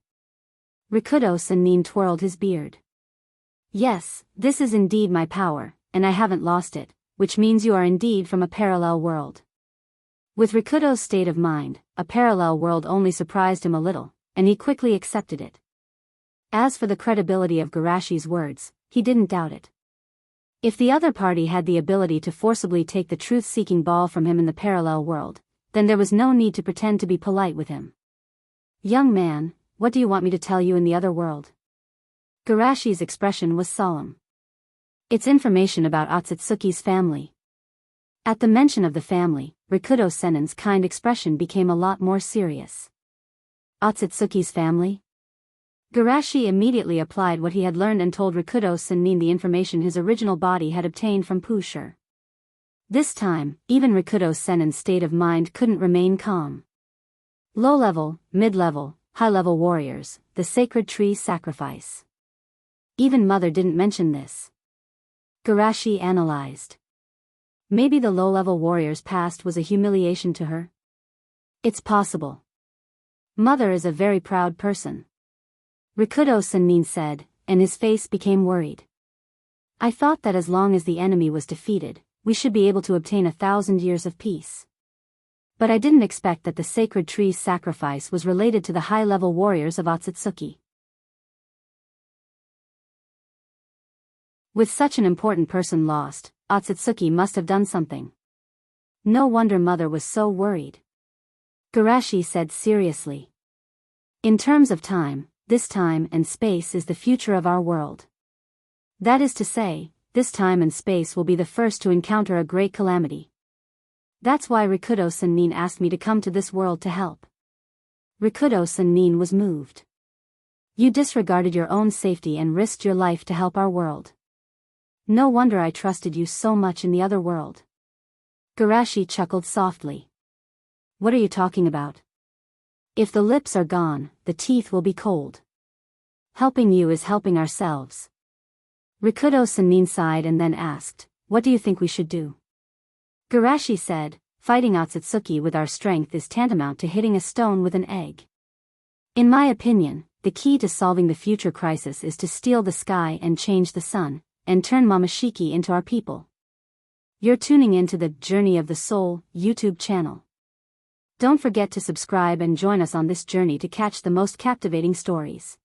Rikudo Sennin twirled his beard. Yes, this is indeed my power, and I haven't lost it, which means you are indeed from a parallel world. With Rikudo's state of mind, a parallel world only surprised him a little, and he quickly accepted it. As for the credibility of Garashi's words, he didn't doubt it. If the other party had the ability to forcibly take the truth-seeking ball from him in the parallel world, then there was no need to pretend to be polite with him. Young man, what do you want me to tell you in the other world? Garashi's expression was solemn. It's information about Otsutsuki's family. At the mention of the family, Rikudo Sennin's kind expression became a lot more serious. Otsutsuki's family? Garashi immediately applied what he had learned and told Rikudo Sennin the information his original body had obtained from Pusher. This time, even Rikudo Sennin's state of mind couldn't remain calm. Low-level, mid-level, high-level warriors, the sacred tree sacrifice. Even Mother didn't mention this. Garashi analyzed. Maybe the low-level warrior's past was a humiliation to her? It's possible. Mother is a very proud person. Rikudo Sennin said, and his face became worried. I thought that as long as the enemy was defeated, we should be able to obtain 1,000 years of peace. But I didn't expect that the sacred tree's sacrifice was related to the high-level warriors of Otsutsuki. With such an important person lost, Otsutsuki must have done something. No wonder Mother was so worried. Garashi said seriously. In terms of time, this time and space is the future of our world. That is to say, this time and space will be the first to encounter a great calamity. That's why Rikudo Sennin asked me to come to this world to help. Rikudo Sennin was moved. You disregarded your own safety and risked your life to help our world. No wonder I trusted you so much in the other world. Garashi chuckled softly. What are you talking about? If the lips are gone, the teeth will be cold. Helping you is helping ourselves. Rikudo Sennin sighed and then asked, what do you think we should do? Garashi said, fighting Otsutsuki with our strength is tantamount to hitting a stone with an egg. In my opinion, the key to solving the future crisis is to steal the sky and change the sun, and turn Momoshiki into our people. You're tuning into the Journey of the Soul YouTube channel. Don't forget to subscribe and join us on this journey to catch the most captivating stories.